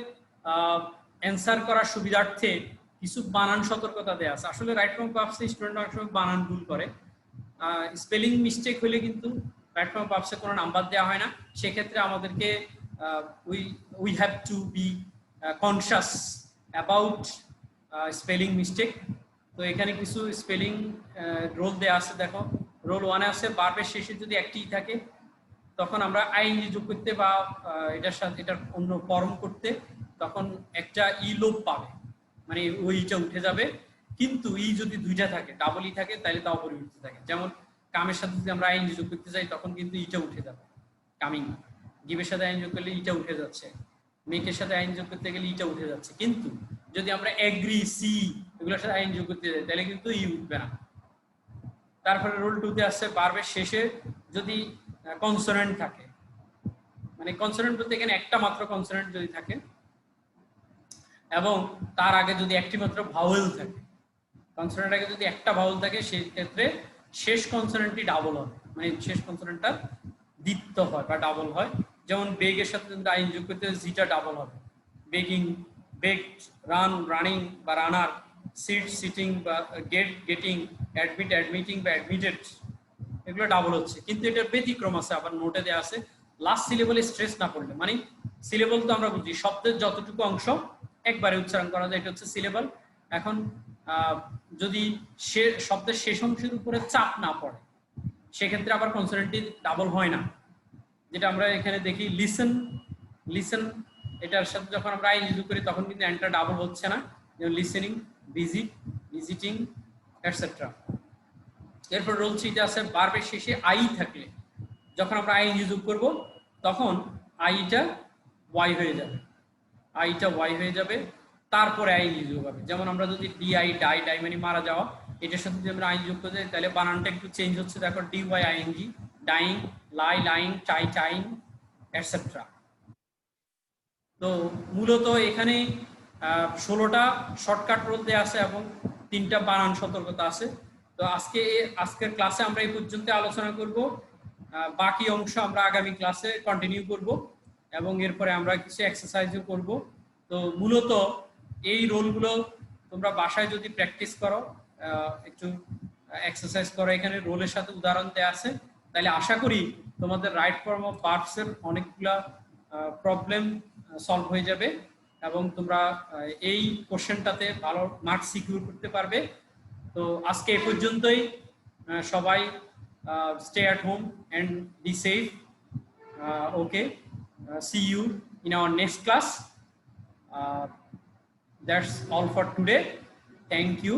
অ্যান্সার করার সুবিধার্থে কিছু বানান সতর্কতা দেওয়া আছে। আসলে রাইট ফ্রম পাবসে স্টুডেন্ট অনেক সময় বানান ভুল করে, স্পেলিং মিস্টেক হলে কিন্তু রাইট ফ্রম পাবসে কোনো নাম্বার দেওয়া হয় না, সেক্ষেত্রে আমাদেরকে we have to B conscious about spelling mistake. তো এখানে কিছু স্পেলিং রোল দেওয়া আছে, দেখো রোল 1 আছে ভার্বের শেষে যদি একটি থাকে তখন আমরা আইএনজি যোগ করতে বা এটার সাথে এটার অন্য ফর্ম করতে তখন একটা ই লোপ পাবে, মানে ওইটা উঠে যাবে, কিন্তু ই যদি দুইটা থাকে ডাবল ই থাকে তাহলে তা অপরিবর্তিত থাকে। যেমন কামের সাথে যদি আমরা আইএনজি যোগ করতে চাই তখন কিন্তু ইটা উঠে যাবে, কামিং। গিভের সাথে আইএনজি যোগ করলে ইটা উঠে যাচ্ছে, মেকের সাথে আইএনজি যোগ করতে গেলে ইটা উঠে যাচ্ছে, কিন্তু যদি আমরা এগ্রি, সি এগুলোর সাথে আইএনজি যোগ করতে যাই তাহলে কিন্তু ই উঠবে না। তারপরে রোল 2 তে আসছে ভার্বের শেষে যদি কনসোনেন্ট থাকে, মানে কনসোনেন্ট বলতে এখানে একটা মাত্র কনসোনেন্ট যদি থাকে এবং তার আগে যদি একটি মাত্র ভাওয়েল থাকে, কনসোনেন্ট আগে যদি একটা ভাওয়েল থাকে সেই ক্ষেত্রে শেষ কনসোনেন্টটি ডাবল হবে, মানে শেষ কনসোনেন্টটা দ্বিত্ব হয় বা ডাবল হয়। যেমন বেগের সাথে যদি আইন যোগ করতে জিটা ডাবল হবে, বেগিং, বেগড, রান, রানিং বা রানার, সিট, সিটিং বা গেটিং, অ্যাডমিট, অ্যাডমিটিং বা অ্যাডমিটেড, এগুলো ডাবল হচ্ছে। কিন্তু এটার ব্যতিক্রম আছে, আবার নোটে দেওয়া আছে লাস্ট সিলেবলে স্ট্রেস না পড়লে, মানে সিলেবল তো আমরা বুঝি শব্দের যতটুকু অংশ একবারে উচ্চারণ করা যায়, এটা হচ্ছে সিলেবল। এখন যদি শব্দের শেষ অংশের উপরে চাপ না পড়ে সেক্ষেত্রে আবার কনসোনেন্টটি ডাবল হয় না, যেটা আমরা এখানে দেখি লিসেন, লিসেন এটার সাথে যখন আমরা আইএনজি যোগ করি তখন কিন্তু এনটা ডাবল হচ্ছে না, যেমন লিসেনিং, ভিজিট, ভিজিটিং এটসেট্রা। এরপর রোল 3 তে আছে ভার্বের শেষে আই থাকলে যখন আমরা আইএনজি যোগ করব তখন আইটা ওয়াই হয়ে যাবে, আইটা ওয়াই হয়ে যাবে, তারপরে আইএনজি যোগ হবে। যেমন আমরা যদি ডিআই, ডাই, ডাই মানে মারা যাওয়া, এটার সাথে যদি আমরা আইএনজি যোগ করে দিই তাহলে বানানটা একটু চেঞ্জ হচ্ছে। দেখো ডিওয়াই আইএনজি, ডাইং, লাই, লাইং, টাই, টাইং এটসেট্রা। তো মূলত এখানে 16টা শর্টকাট রোল দেওয়া আছে এবং 3টা বানান সতর্কতা আছে। তো আজকের ক্লাসে আমরা এই পর্যন্ত আলোচনা করব, বাকি অংশ আমরা আগামী ক্লাসে কন্টিনিউ করব এবং এরপরে আমরা কিছু এক্সারসাইজও করব। তো মূলত এই রোলগুলো তোমরা বাসায় যদি প্র্যাকটিস করো, একটু এক্সারসাইজ করো, এখানে রোলের সাথে উদাহরণ দেওয়া আছে, তাহলে আশা করি তোমাদের রাইট ফর্ম অফ ভার্বস এর অনেকগুলা প্রবলেম সলভ হয়ে যাবে এবং তোমরা এই কোশ্চেনটাতে ভালো মার্কস সিকিউর করতে পারবে। তো আজকে এই পর্যন্তই, সবাই stay at home and be safe. Okay, see you in our next class. That's all for today. Thank you.